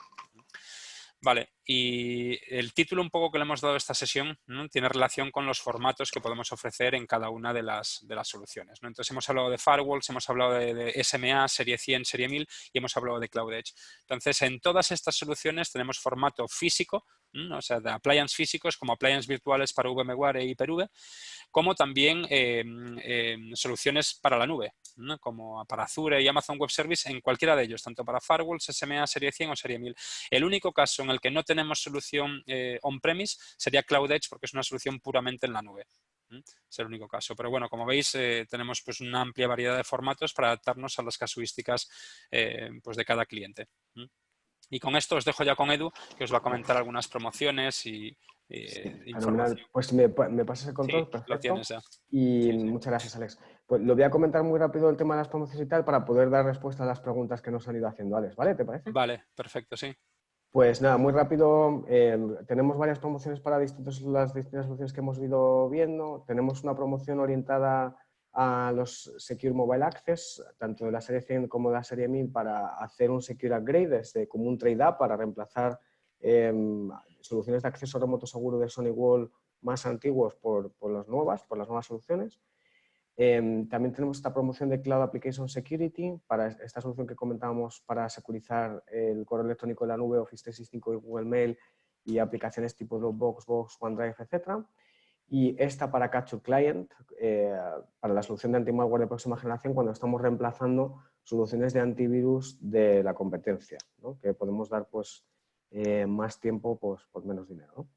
Vale, y el título un poco que le hemos dado a esta sesión, ¿no? Tiene relación con los formatos que podemos ofrecer en cada una de las soluciones, ¿no? Entonces hemos hablado de firewalls, hemos hablado de SMA, serie 100, serie 1000 y hemos hablado de Cloud Edge. Entonces, en todas estas soluciones tenemos formato físico, o sea, de appliance físicos como appliance virtuales para VMware y Hyper-V, como también soluciones para la nube, ¿no? Como para Azure y Amazon Web Service, en cualquiera de ellos, tanto para firewalls, SMA, serie 100 o serie 1000. El único caso en el que no tenemos solución on-premise sería Cloud Edge, porque es una solución puramente en la nube. Es el único caso. Pero bueno, como veis, tenemos, pues, una amplia variedad de formatos para adaptarnos a las casuísticas pues de cada cliente. Y con esto os dejo ya con Edu, que os va a comentar algunas promociones y información. Fenomenal. Pues me pasas el control, Sí, lo perfecto. tienes ya. Y Sí, sí. muchas gracias, Alex. Pues lo voy a comentar muy rápido el tema de las promociones y tal para poder dar respuesta a las preguntas que nos han ido haciendo, Alex, ¿vale? ¿Te parece? Vale, perfecto, sí. Pues nada, muy rápido. Tenemos varias promociones para las distintas soluciones que hemos ido viendo. Tenemos una promoción orientada a los Secure Mobile Access, tanto de la serie 100 como de la serie 1000, para hacer un Secure Upgrade, como un trade-up para reemplazar soluciones de acceso remoto seguro de SonyWall más antiguos por las nuevas soluciones. También tenemos esta promoción de Cloud Application Security, para esta solución que comentábamos para securizar el correo electrónico de la nube, Office 365 y Google Mail y aplicaciones tipo Dropbox, Box, OneDrive, etc. Y esta para Capture Client, para la solución de anti-malware de próxima generación, cuando estamos reemplazando soluciones de antivirus de la competencia, ¿no? Que podemos dar pues, más tiempo pues, por menos dinero, ¿no?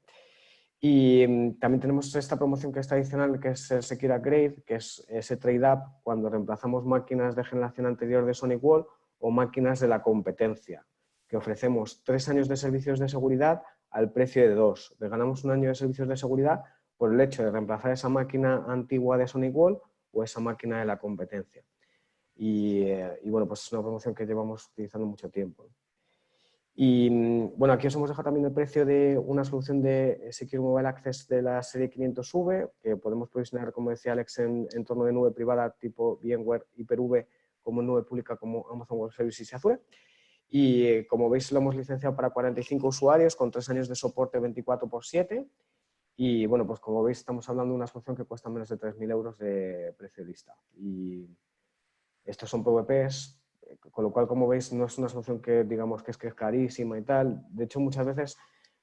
Y también tenemos esta promoción que es tradicional, que es el Secure Upgrade, que es ese trade-up cuando reemplazamos máquinas de generación anterior de SonyWall o máquinas de la competencia, que ofrecemos 3 años de servicios de seguridad al precio de 2. Le ganamos 1 año de servicios de seguridad por el hecho de reemplazar esa máquina antigua de SonyWall o esa máquina de la competencia. Y bueno, pues es una promoción que llevamos utilizando mucho tiempo. Y bueno, aquí os hemos dejado también el precio de una solución de Secure Mobile Access de la serie 500V, que podemos provisionar, como decía Alex, en entorno de nube privada tipo VMware, Hyper-V, como en nube pública como Amazon Web Services y Azure. Y como veis, lo hemos licenciado para 45 usuarios con 3 años de soporte 24/7. Y bueno, pues como veis, estamos hablando de una solución que cuesta menos de 3.000 euros de precio de lista. Y estos son PVPs, con lo cual, como veis, no es una solución que digamos que es carísima y tal. De hecho, muchas veces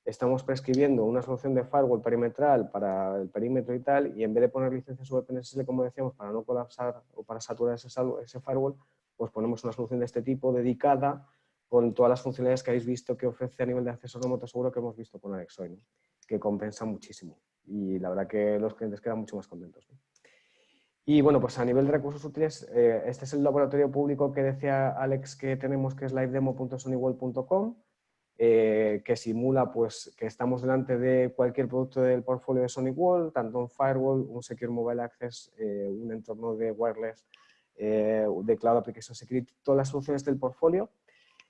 estamos prescribiendo una solución de firewall perimetral para el perímetro y tal, y en vez de poner licencias VPNSSL, como decíamos, para no colapsar o para saturar ese firewall, pues ponemos una solución de este tipo dedicada con todas las funcionalidades que habéis visto que ofrece a nivel de acceso remoto seguro que hemos visto con Alexoi, ¿no? Que compensa muchísimo. Y la verdad que los clientes quedan mucho más contentos, ¿no? Y bueno, pues a nivel de recursos útiles, este es el laboratorio público que decía Alex que tenemos, que es livedemo.sonywall.com, que simula pues, que estamos delante de cualquier producto del portfolio de SonyWall, tanto un firewall, un Secure Mobile Access, un entorno de wireless, de Cloud Application Security, todas las soluciones del portfolio,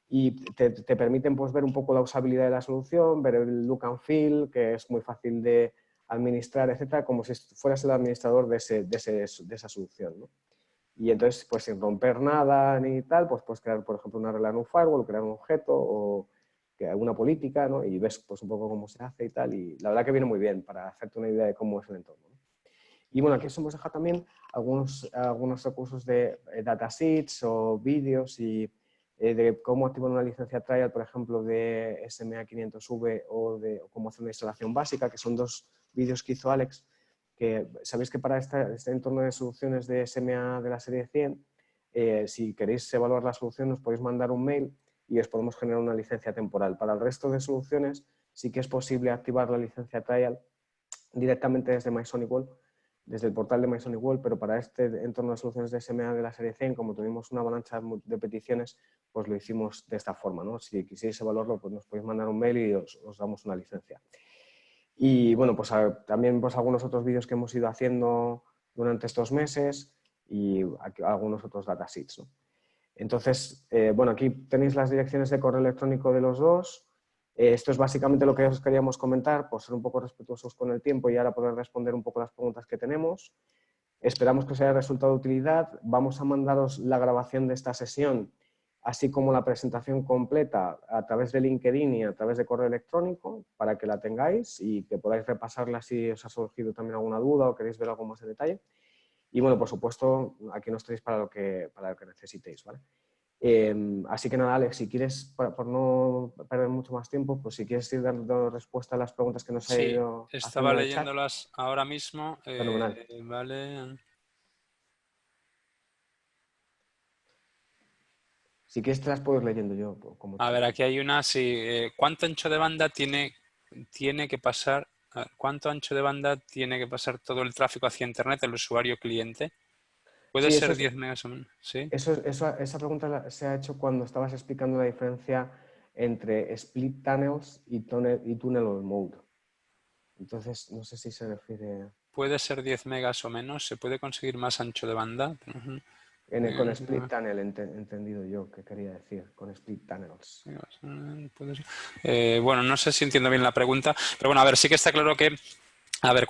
y te permiten pues, ver un poco la usabilidad de la solución, ver el look and feel, que es muy fácil de administrar, etcétera, como si fueras el administrador de esa solución, ¿no? Y entonces, pues sin romper nada ni tal, pues puedes crear, por ejemplo, una regla en un firewall, o crear un objeto, o alguna política, ¿no? Y ves pues un poco cómo se hace y tal, y la verdad que viene muy bien para hacerte una idea de cómo es el entorno, ¿no? Y bueno, aquí os hemos dejado también algunos recursos de datasheets o vídeos y de cómo activar una licencia trial, por ejemplo, de SMA 500V o de cómo hacer una instalación básica, que son 2 vídeos que hizo Alex, que sabéis que para este entorno de soluciones de SMA de la serie 100, si queréis evaluar la solución, nos podéis mandar un mail y os podemos generar una licencia temporal. Para el resto de soluciones sí que es posible activar la licencia trial directamente desde MySonyWall, desde el portal de MySonyWall, pero para este entorno de soluciones de SMA de la serie 100, como tuvimos una avalancha de peticiones, pues lo hicimos de esta forma, ¿no? Si quisierais evaluarlo, pues nos podéis mandar un mail y os damos una licencia. Y bueno, pues también pues, algunos otros vídeos que hemos ido haciendo durante estos meses y algunos otros datasheets, ¿no? Entonces, bueno, aquí tenéis las direcciones de correo electrónico de los dos. Esto es básicamente lo que os queríamos comentar, por ser un poco respetuosos con el tiempo y ahora poder responder un poco las preguntas que tenemos. Esperamos que os haya resultado de utilidad. Vamos a mandaros la grabación de esta sesión, así como la presentación completa a través de LinkedIn y a través de correo electrónico para que la tengáis y que podáis repasarla si os ha surgido también alguna duda o queréis ver algo más en detalle. Y bueno, por supuesto, aquí nos tenéis para lo que necesitéis, ¿vale? Así que nada, Alex, si quieres, por no perder mucho más tiempo, pues si quieres ir dando respuesta a las preguntas que nos ha Sí, ido estaba haciendo en el chat. leyéndolas ahora mismo. Fenomenal. Vale. Si quieres te las puedo ir leyendo yo, como A tú. ver, aquí hay una, sí. ¿Cuánto ancho de banda tiene que pasar? ¿Cuánto ancho de banda tiene que pasar todo el tráfico hacia Internet, el usuario cliente? ¿Puede Sí, ser 10 megas o menos? Sí. esa pregunta se ha hecho cuando estabas explicando la diferencia entre split tunnels y tunnel mode. Entonces, no sé si se refiere... Puede ser 10 megas o menos. ¿Se puede conseguir más ancho de banda? Ujú. Con split tunnel, entendido yo, ¿qué quería decir? Con split tunnels. Puede ser. Bueno, no sé si entiendo bien la pregunta, pero bueno, a ver, sí que está claro que A ver,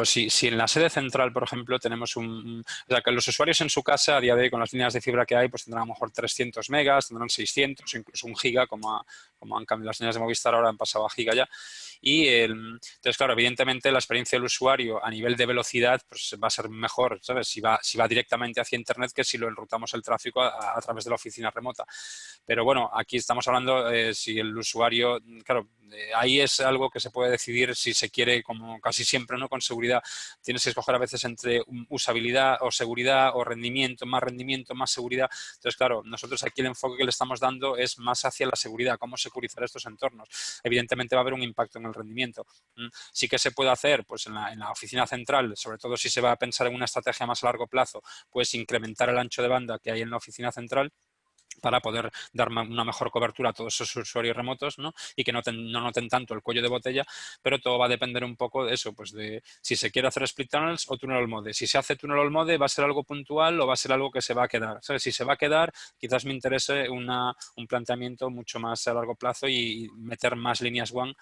si en la sede central, por ejemplo, tenemos o sea, que los usuarios en su casa, a día de hoy, con las líneas de fibra que hay, pues tendrán a lo mejor 300 megas, tendrán 600, incluso 1 giga, como han cambiado las líneas de Movistar, ahora han pasado a giga ya. Entonces, claro, evidentemente la experiencia del usuario a nivel de velocidad pues, va a ser mejor, ¿sabes? Si va directamente hacia Internet que si lo enrutamos el tráfico a través de la oficina remota. Pero bueno, aquí estamos hablando si el usuario, claro, ahí es algo que se puede decidir si se quiere, como casi siempre, ¿no? Con seguridad. Tienes que escoger a veces entre usabilidad o seguridad o rendimiento, más seguridad. Entonces, claro, nosotros aquí el enfoque que le estamos dando es más hacia la seguridad, cómo securizar estos entornos. Evidentemente va a haber un impacto en el rendimiento. Sí que se puede hacer pues en la oficina central, sobre todo si se va a pensar en una estrategia más a largo plazo, pues incrementar el ancho de banda que hay en la oficina central para poder dar una mejor cobertura a todos esos usuarios remotos, ¿no? Y que no noten tanto el cuello de botella, pero todo va a depender un poco de eso, pues de si se quiere hacer split tunnels o tunnel all mode. Si se hace tunnel all mode, ¿va a ser algo puntual o va a ser algo que se va a quedar? ¿Sabes? Si se va a quedar, quizás me interese un planteamiento mucho más a largo plazo y meter más líneas WAN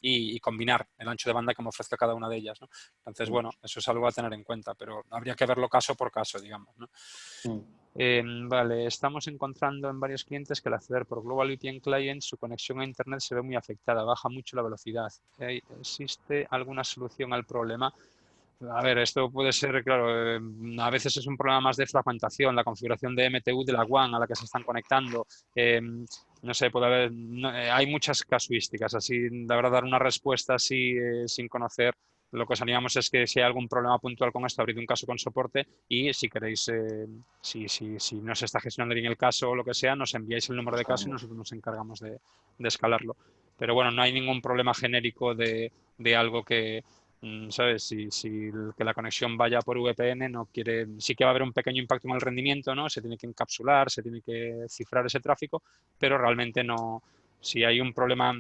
y combinar el ancho de banda que me ofrezca cada una de ellas, ¿no? Entonces, bueno, eso es algo a tener en cuenta, pero habría que verlo caso por caso, digamos, ¿no? Vale, estamos encontrando en varios clientes que al acceder por Global VPN Client su conexión a Internet se ve muy afectada, baja mucho la velocidad. ¿Existe alguna solución al problema? A ver, esto puede ser, claro, a veces es un problema más de fragmentación, la configuración de MTU de la WAN a la que se están conectando. No sé, puede haber, hay muchas casuísticas, así, la verdad, dar una respuesta así sin conocer. Lo que os animamos es que si hay algún problema puntual con esto, abrid un caso con soporte y si queréis, si no se está gestionando bien el caso o lo que sea, nos enviáis el número de caso y nosotros nos encargamos de escalarlo. Pero bueno, no hay ningún problema genérico de algo que, ¿sabes? Que la conexión vaya por VPN no quiere, sí que va a haber un pequeño impacto en el rendimiento, ¿no? Se tiene que encapsular, se tiene que cifrar ese tráfico, pero realmente no, si hay un problema,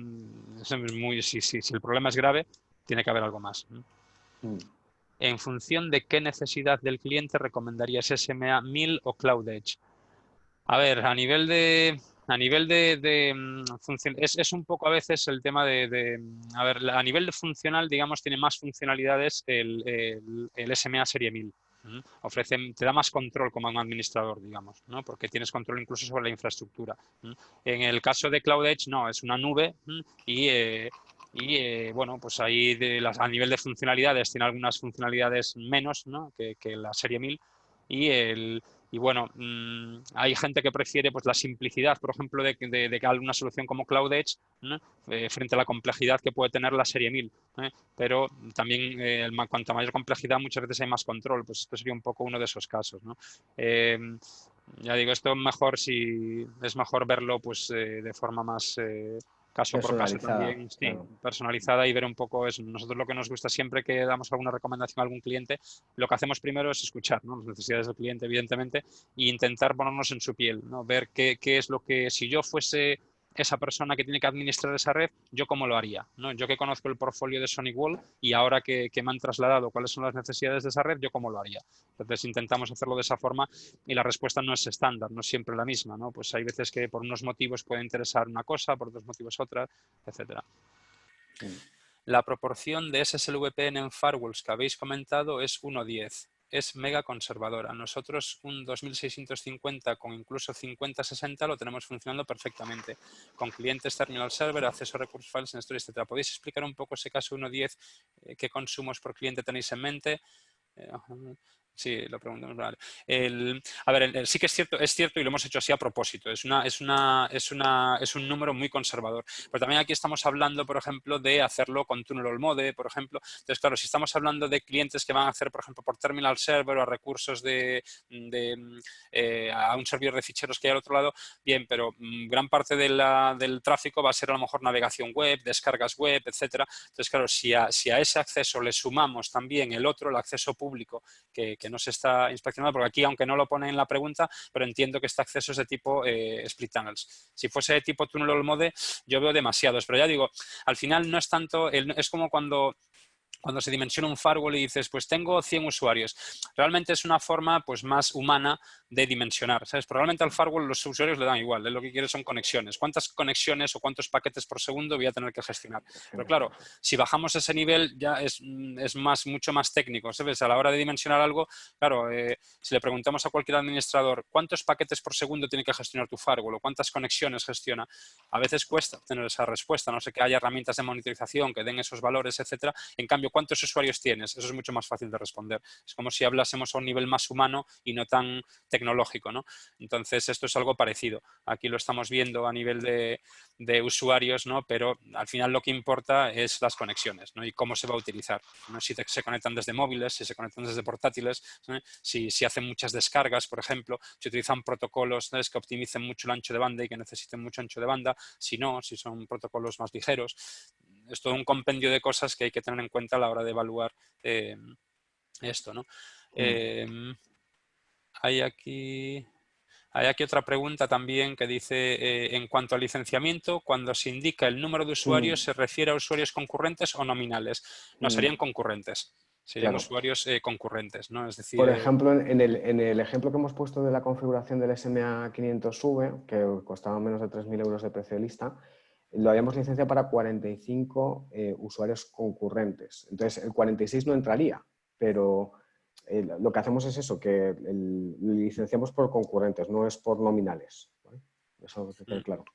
si el problema es grave, tiene que haber algo más. En función de qué necesidad del cliente recomendarías SMA 1000 o Cloud Edge. A ver, es un poco a veces el tema a ver, a nivel de funcional, digamos, tiene más funcionalidades el SMA Serie 1000. Te da más control como un administrador, digamos, ¿no? Porque tienes control incluso sobre la infraestructura. En el caso de Cloud Edge, no, es una nube bueno, pues ahí a nivel de funcionalidades tiene algunas funcionalidades menos, ¿no? que la serie 1000 y bueno, hay gente que prefiere pues, la simplicidad, por ejemplo, de que alguna solución como Cloud Edge, ¿no? Frente a la complejidad que puede tener la serie 1000. Pero también, cuanta mayor complejidad, muchas veces hay más control. Pues esto sería un poco uno de esos casos, ¿no? Ya digo, esto es mejor verlo pues, de forma más caso por caso Personalizada, también, sí, claro. personalizada y ver un poco eso. Nosotros lo que nos gusta siempre que damos alguna recomendación a algún cliente, lo que hacemos primero es escuchar, ¿no? Las necesidades del cliente, evidentemente, e intentar ponernos en su piel, ¿no? Ver qué es lo que, si yo fuese esa persona que tiene que administrar esa red, yo cómo lo haría, ¿no? Yo que conozco el portfolio de SonicWall y ahora que me han trasladado cuáles son las necesidades de esa red, yo cómo lo haría. Entonces intentamos hacerlo de esa forma y la respuesta no es estándar, no es siempre la misma, ¿no? Pues hay veces que por unos motivos puede interesar una cosa, por otros motivos otra, etcétera. La proporción de SSLVPN en firewalls que habéis comentado es 1:10. Es mega conservadora. Nosotros un 2650 con incluso 5060 lo tenemos funcionando perfectamente. Con clientes terminal server, acceso a recursos files en storage, etc. ¿Podéis explicar un poco ese caso 1:10? ¿Qué consumos por cliente tenéis en mente? Sí, lo preguntamos. Vale. A ver, sí que es cierto y lo hemos hecho así a propósito. Es un número muy conservador. Pero también aquí estamos hablando, por ejemplo, de hacerlo con tunnel all mode, por ejemplo. Entonces, claro, si estamos hablando de clientes que van a hacer, por ejemplo, por terminal server o a recursos a un servidor de ficheros que hay al otro lado, bien, pero gran parte del tráfico va a ser a lo mejor navegación web, descargas web, etcétera. Entonces, claro, si a ese acceso le sumamos también el acceso público que no se está inspeccionando, porque aquí, aunque no lo pone en la pregunta, pero entiendo que este acceso es de tipo split tunnels. Si fuese de tipo tunnel all mode, yo veo demasiados, pero ya digo, al final no es tanto, es como cuando cuando se dimensiona un firewall y dices, pues tengo 100 usuarios. Realmente es una forma pues más humana de dimensionar, ¿sabes? Probablemente al firewall los usuarios le dan igual, lo que quieren son conexiones. ¿Cuántas conexiones o cuántos paquetes por segundo voy a tener que gestionar? Pero claro, si bajamos ese nivel ya es mucho más técnico, ¿sabes? A la hora de dimensionar algo, claro, si le preguntamos a cualquier administrador cuántos paquetes por segundo tiene que gestionar tu firewall o cuántas conexiones gestiona, a veces cuesta tener esa respuesta, no sé que haya herramientas de monitorización que den esos valores, etcétera. En cambio, ¿cuántos usuarios tienes? Eso es mucho más fácil de responder. Es como si hablásemos a un nivel más humano y no tan tecnológico, ¿no? Entonces, esto es algo parecido. Aquí lo estamos viendo a nivel de usuarios, ¿no? Pero al final lo que importa es las conexiones, ¿no? Y cómo se va a utilizar, ¿no? Si se conectan desde móviles, si se conectan desde portátiles, ¿no? Si hacen muchas descargas, por ejemplo, si utilizan protocolos, ¿no?, que optimicen mucho el ancho de banda y que necesiten mucho ancho de banda, si no, si son protocolos más ligeros. Es todo un compendio de cosas que hay que tener en cuenta a la hora de evaluar esto, ¿no? Hay aquí otra pregunta también que dice, en cuanto al licenciamiento, cuando se indica el número de usuarios, ¿se refiere a usuarios concurrentes o nominales? No, serían concurrentes. Serían Claro. usuarios concurrentes, ¿no? Es decir, por ejemplo, en el ejemplo que hemos puesto de la configuración del SMA500V, que costaba menos de 3.000 euros de precio de lista, lo habíamos licenciado para 45 usuarios concurrentes. Entonces, el 46 no entraría, pero lo que hacemos es eso, que lo licenciamos por concurrentes, no es por nominales, ¿vale? Eso que quede claro.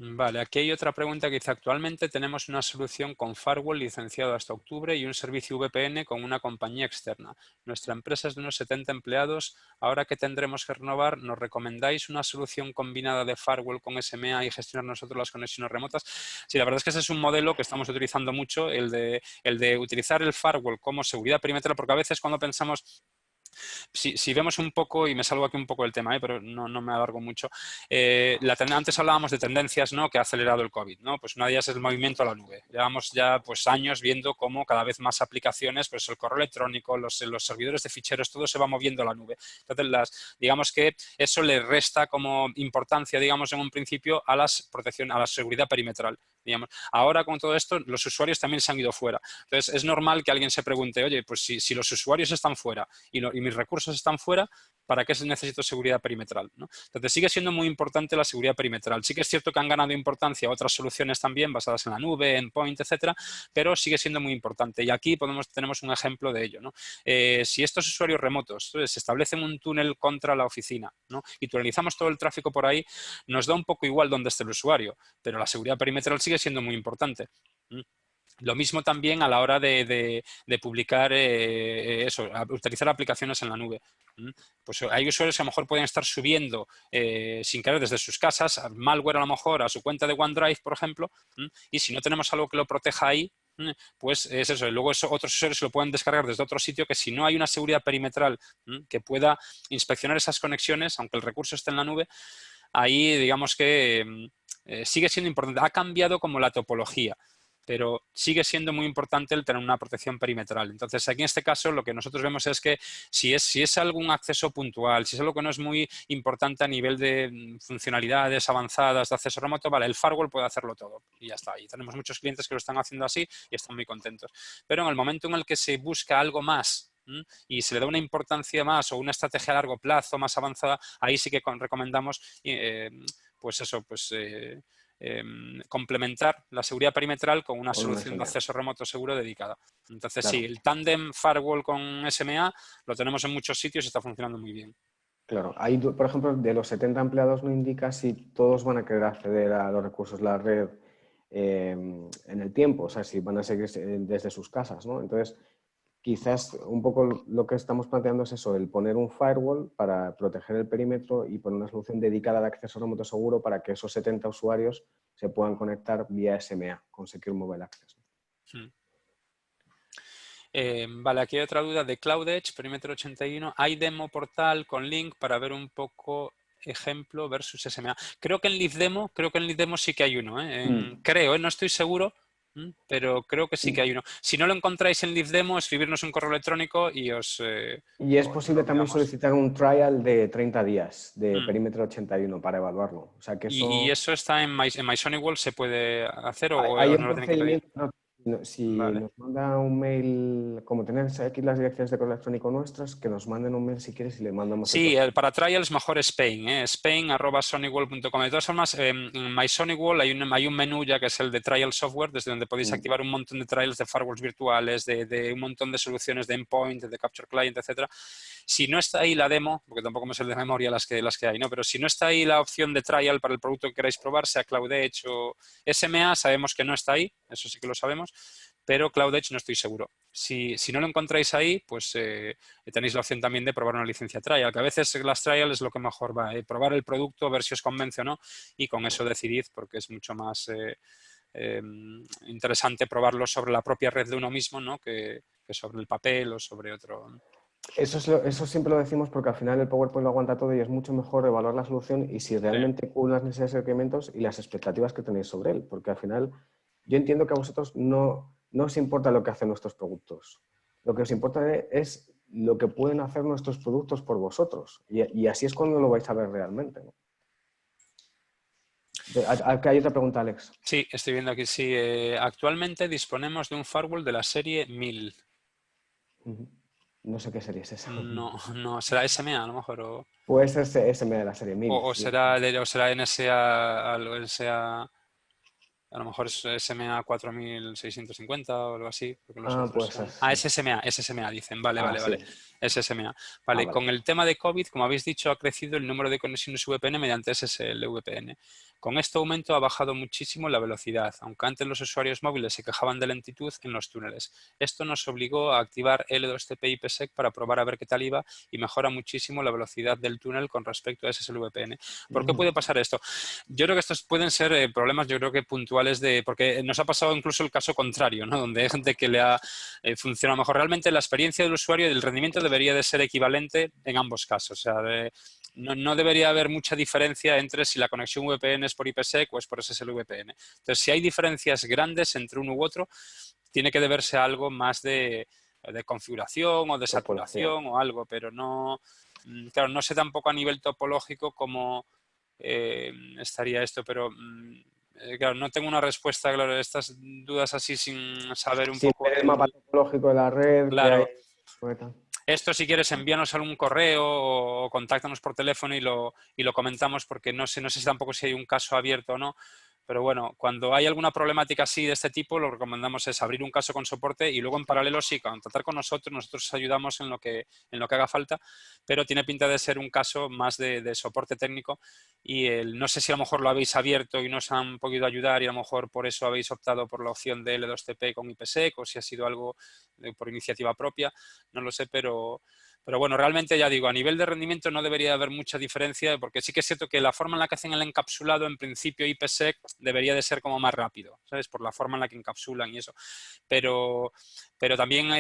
Vale, aquí hay otra pregunta que dice, actualmente tenemos una solución con firewall licenciado hasta octubre y un servicio VPN con una compañía externa. Nuestra empresa es de unos 70 empleados. Ahora que tendremos que renovar, ¿nos recomendáis una solución combinada de firewall con SMA y gestionar nosotros las conexiones remotas? Sí, la verdad es que ese es un modelo que estamos utilizando mucho, el de utilizar el firewall como seguridad perimetral, porque a veces cuando pensamos... Si vemos un poco, y me salgo aquí un poco del tema, pero no me alargo mucho, antes hablábamos de tendencias, ¿no?, que ha acelerado el COVID, ¿no? Pues una de ellas es el movimiento a la nube. Llevamos ya pues, años viendo cómo cada vez más aplicaciones, pues el correo electrónico, los servidores de ficheros, todo se va moviendo a la nube. Entonces, digamos que eso le resta como importancia, digamos, en un principio a la seguridad perimetral. Digamos. Ahora, con todo esto, los usuarios también se han ido fuera. Entonces, es normal que alguien se pregunte, oye, pues si los usuarios están fuera y mis recursos están fuera, ¿para qué necesito seguridad perimetral? ¿No? Entonces, sigue siendo muy importante la seguridad perimetral. Sí que es cierto que han ganado importancia otras soluciones también basadas en la nube, endpoint, etcétera, pero sigue siendo muy importante. Y aquí tenemos un ejemplo de ello, ¿no? Si estos usuarios remotos se establecen un túnel contra la oficina, ¿no?, y tunelizamos todo el tráfico por ahí, nos da un poco igual dónde esté el usuario, pero la seguridad perimetral sigue siendo muy importante. Lo mismo también a la hora de publicar utilizar aplicaciones en la nube. Pues hay usuarios que a lo mejor pueden estar subiendo sin querer desde sus casas malware a lo mejor a su cuenta de OneDrive, por ejemplo, y si no tenemos algo que lo proteja ahí, pues es eso. Y luego otros usuarios lo pueden descargar desde otro sitio que si no hay una seguridad perimetral que pueda inspeccionar esas conexiones, aunque el recurso esté en la nube, ahí digamos que sigue siendo importante. Ha cambiado como la topología, pero sigue siendo muy importante el tener una protección perimetral. Entonces, aquí en este caso lo que nosotros vemos es que si es algún acceso puntual, si es algo que no es muy importante a nivel de funcionalidades avanzadas de acceso remoto, vale, el firewall puede hacerlo todo y ya está. Y tenemos muchos clientes que lo están haciendo así y están muy contentos. Pero en el momento en el que se busca algo más y se le da una importancia más o una estrategia a largo plazo más avanzada, ahí sí que recomendamos complementar la seguridad perimetral con una solución de acceso remoto seguro dedicada. Entonces, claro, sí, el tándem firewall con SMA lo tenemos en muchos sitios y está funcionando muy bien. Claro, ahí, por ejemplo, de los 70 empleados no indica si todos van a querer acceder a los recursos de la red en el tiempo, o sea, si van a seguir desde sus casas, ¿no? Entonces, quizás un poco lo que estamos planteando es eso, el poner un firewall para proteger el perímetro y poner una solución dedicada al acceso remoto seguro para que esos 70 usuarios se puedan conectar vía SMA con Secure Mobile Access. Vale, aquí hay otra duda de Cloud Edge, perímetro 81. ¿Hay demo portal con link para ver un poco ejemplo versus SMA? Creo que en LiveDemo sí que hay uno. Creo, no estoy seguro, pero creo que sí que hay uno. Si no lo encontráis en LiveDemo, escribirnos un correo electrónico y os... y es posible también solicitar un trial de 30 días de perímetro 81 para evaluarlo. O sea, que eso... ¿Y eso está en MySonnyWall? ¿Se puede hacer o hay no lo tienen que pedir? Si Vale. nos manda un mail, como tenéis aquí las direcciones de correo electrónico nuestras, que nos manden un mail si quieres y le mandamos el Sí, proceso. para trials mejor Spain, spain@sonicwall.com. De todas formas, en My SonicWall hay un menú ya que es el de Trial Software, desde donde podéis activar un montón de trials de firewalls virtuales, de un montón de soluciones de endpoint, de Capture Client, etcétera. Si no está ahí la demo, porque tampoco me sé de memoria las que hay, ¿no? Pero si no está ahí la opción de trial para el producto que queráis probar, sea Cloud Edge o SMA, sabemos que no está ahí, eso sí que lo sabemos, pero Cloud Edge no estoy seguro. Si no lo encontráis ahí, pues tenéis la opción también de probar una licencia trial, que a veces las trial es lo que mejor va, probar el producto, ver si os convence o no, y con eso decidid, porque es mucho más interesante probarlo sobre la propia red de uno mismo, ¿no? que sobre el papel o sobre otro. Eso siempre lo decimos porque al final el PowerPoint lo aguanta todo y es mucho mejor evaluar la solución y si realmente cubre las necesidades y requerimientos y las expectativas que tenéis sobre él. Porque al final yo entiendo que a vosotros no os importa lo que hacen nuestros productos. Lo que os importa es lo que pueden hacer nuestros productos por vosotros. Y así es cuando lo vais a ver realmente, ¿no? Acá hay otra pregunta, Alex. Sí, estoy viendo aquí, sí. Actualmente disponemos de un firewall de la serie 1000. No sé qué serie es esa. No, será SMA a lo mejor, Puede ser SM de la serie 1000. o será NSA, a lo mejor es SMA 4650 o algo así, porque los otros Pues son... sí. Es SMA dicen, vale. Sí. Es SMA. Vale, Vale. con el tema de COVID, como habéis dicho, ha crecido el número de conexiones VPN mediante SSL VPN. Con este aumento ha bajado muchísimo la velocidad, aunque antes los usuarios móviles se quejaban de lentitud en los túneles. Esto nos obligó a activar L2TP IPsec para probar a ver qué tal iba y mejora muchísimo la velocidad del túnel con respecto a SSL VPN. ¿Por qué puede pasar esto? Yo creo que estos pueden ser problemas, yo creo que puntuales porque nos ha pasado incluso el caso contrario, ¿no? Donde hay gente que le ha funcionado mejor. Realmente la experiencia del usuario y el rendimiento debería de ser equivalente en ambos casos. O sea, no debería haber mucha diferencia entre si la conexión VPN es por IPsec o es por SSL VPN. Entonces, si hay diferencias grandes entre uno u otro, tiene que deberse a algo más de configuración o de Topología. saturación o algo, pero no, claro, no sé tampoco a nivel topológico cómo estaría esto, pero claro, no tengo una respuesta, claro, estas dudas así sin saber un Sin poco ver el mapa topológico de la red que hay. Claro, esto si quieres envíanos algún correo o contáctanos por teléfono y lo comentamos porque no sé si tampoco si hay un caso abierto o no. Pero bueno, cuando hay alguna problemática así de este tipo, lo que recomendamos es abrir un caso con soporte y luego en paralelo sí, contactar con nosotros os ayudamos en lo que haga falta, pero tiene pinta de ser un caso más de soporte técnico y no sé si a lo mejor lo habéis abierto y no os han podido ayudar y a lo mejor por eso habéis optado por la opción de L2TP con IPsec o si ha sido algo por iniciativa propia, no lo sé, pero bueno, realmente ya digo, a nivel de rendimiento no debería haber mucha diferencia, porque sí que es cierto que la forma en la que hacen el encapsulado, en principio IPsec debería de ser como más rápido, ¿sabes? Por la forma en la que encapsulan y eso. Pero también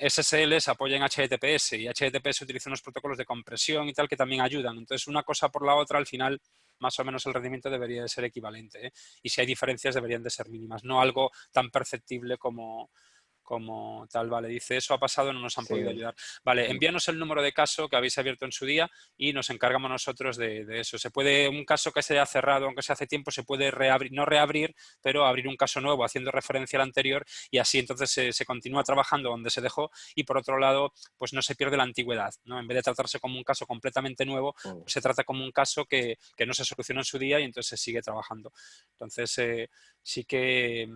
SSL se apoya en HTTPS y HTTPS utiliza unos protocolos de compresión y tal que también ayudan. Entonces, una cosa por la otra, al final, más o menos el rendimiento debería de ser equivalente, ¿eh? Y si hay diferencias deberían de ser mínimas, no algo tan perceptible como tal, vale, dice, eso ha pasado, no nos han podido ayudar. Vale, envíanos el número de caso que habéis abierto en su día y nos encargamos nosotros de eso. Un caso que se haya cerrado, aunque se hace tiempo, se puede reabrir, no reabrir, pero abrir un caso nuevo haciendo referencia al anterior y así entonces se continúa trabajando donde se dejó y por otro lado, pues no se pierde la antigüedad, ¿no? En vez de tratarse como un caso completamente nuevo, pues se trata como un caso que no se solucionó en su día y entonces se sigue trabajando. Entonces, sí que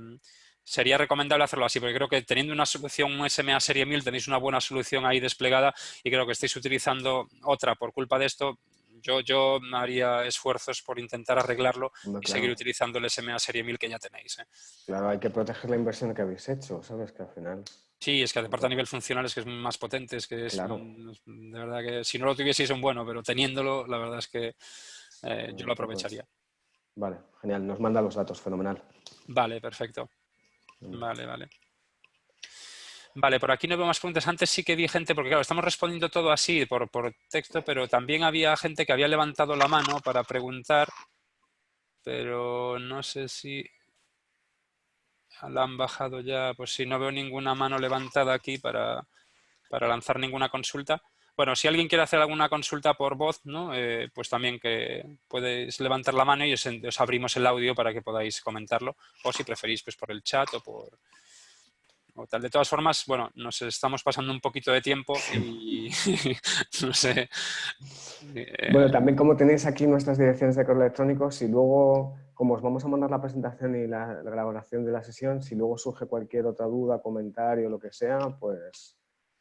sería recomendable hacerlo así, porque creo que teniendo una solución un SMA serie 1000 tenéis una buena solución ahí desplegada y creo que estáis utilizando otra por culpa de esto. Yo haría esfuerzos por intentar arreglarlo y seguir utilizando el SMA serie 1000 que ya tenéis, ¿eh? Claro, hay que proteger la inversión que habéis hecho, ¿sabes? Que al final... Sí, es que aparte a nivel funcional es que es más potente, es que es Claro. de verdad que si no lo tuvieseis un bueno, pero teniéndolo, la verdad es que yo lo Pues, aprovecharía. vale, genial. Nos manda los datos, fenomenal. Vale, perfecto. Vale. Vale, por aquí no veo más preguntas. Antes sí que vi gente, porque claro, estamos respondiendo todo así por texto, pero también había gente que había levantado la mano para preguntar, pero no sé si la han bajado ya. Pues si no veo ninguna mano levantada aquí para lanzar ninguna consulta. Bueno, si alguien quiere hacer alguna consulta por voz, ¿no? Pues también que podéis levantar la mano y os abrimos el audio para que podáis comentarlo. O si preferís, pues por el chat o por o tal. De todas formas, bueno, nos estamos pasando un poquito de tiempo y no sé. Bueno, también como tenéis aquí nuestras direcciones de correo electrónico, si luego, como os vamos a mandar la presentación y la grabación de la sesión, si luego surge cualquier otra duda, comentario, lo que sea, pues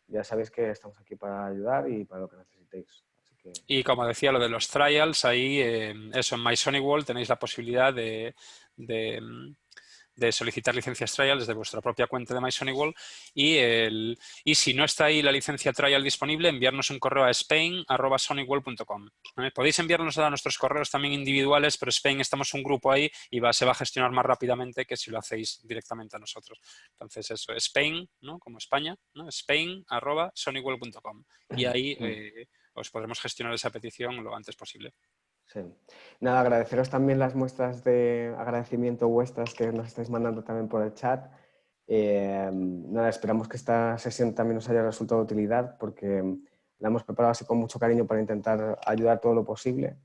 ya sabéis que estamos aquí para ayudar y para lo que necesitéis. Así que... Y como decía, lo de los trials, ahí, eso, en MySonic tenéis la posibilidad de solicitar licencias trial desde vuestra propia cuenta de MySonic y si no está ahí la licencia trial disponible, enviarnos un correo a spain@sonicworld.com. Podéis enviarnos a nuestros correos también individuales, pero Spain estamos un grupo ahí y se va a gestionar más rápidamente que si lo hacéis directamente a nosotros. Entonces eso, Spain, ¿no? Como España, ¿no? Spain@sonicworld.com y ahí os podremos gestionar esa petición lo antes posible. Sí. Nada, agradeceros también las muestras de agradecimiento vuestras que nos estáis mandando también por el chat. Nada, esperamos que esta sesión también os haya resultado de utilidad porque la hemos preparado así con mucho cariño para intentar ayudar todo lo posible.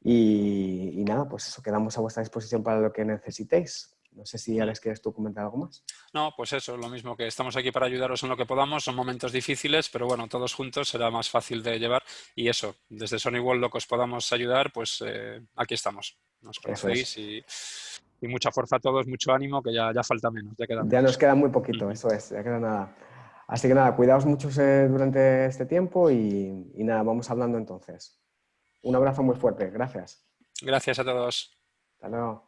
Y nada, pues eso, quedamos a vuestra disposición para lo que necesitéis. No sé si Alex quieres tú comentar algo más. No, pues eso, lo mismo, que estamos aquí para ayudaros en lo que podamos. Son momentos difíciles, pero bueno, todos juntos será más fácil de llevar. Y eso, desde Sony World lo que os podamos ayudar, pues aquí estamos. Nos Eso es. conocéis y mucha fuerza a todos, mucho ánimo, que ya falta menos, ya queda Ya nos menos. queda muy poquito, eso es, ya queda nada. Así que nada, cuidaos mucho durante este tiempo y nada, vamos hablando entonces. Un abrazo muy fuerte, gracias. Gracias a todos. Hasta luego.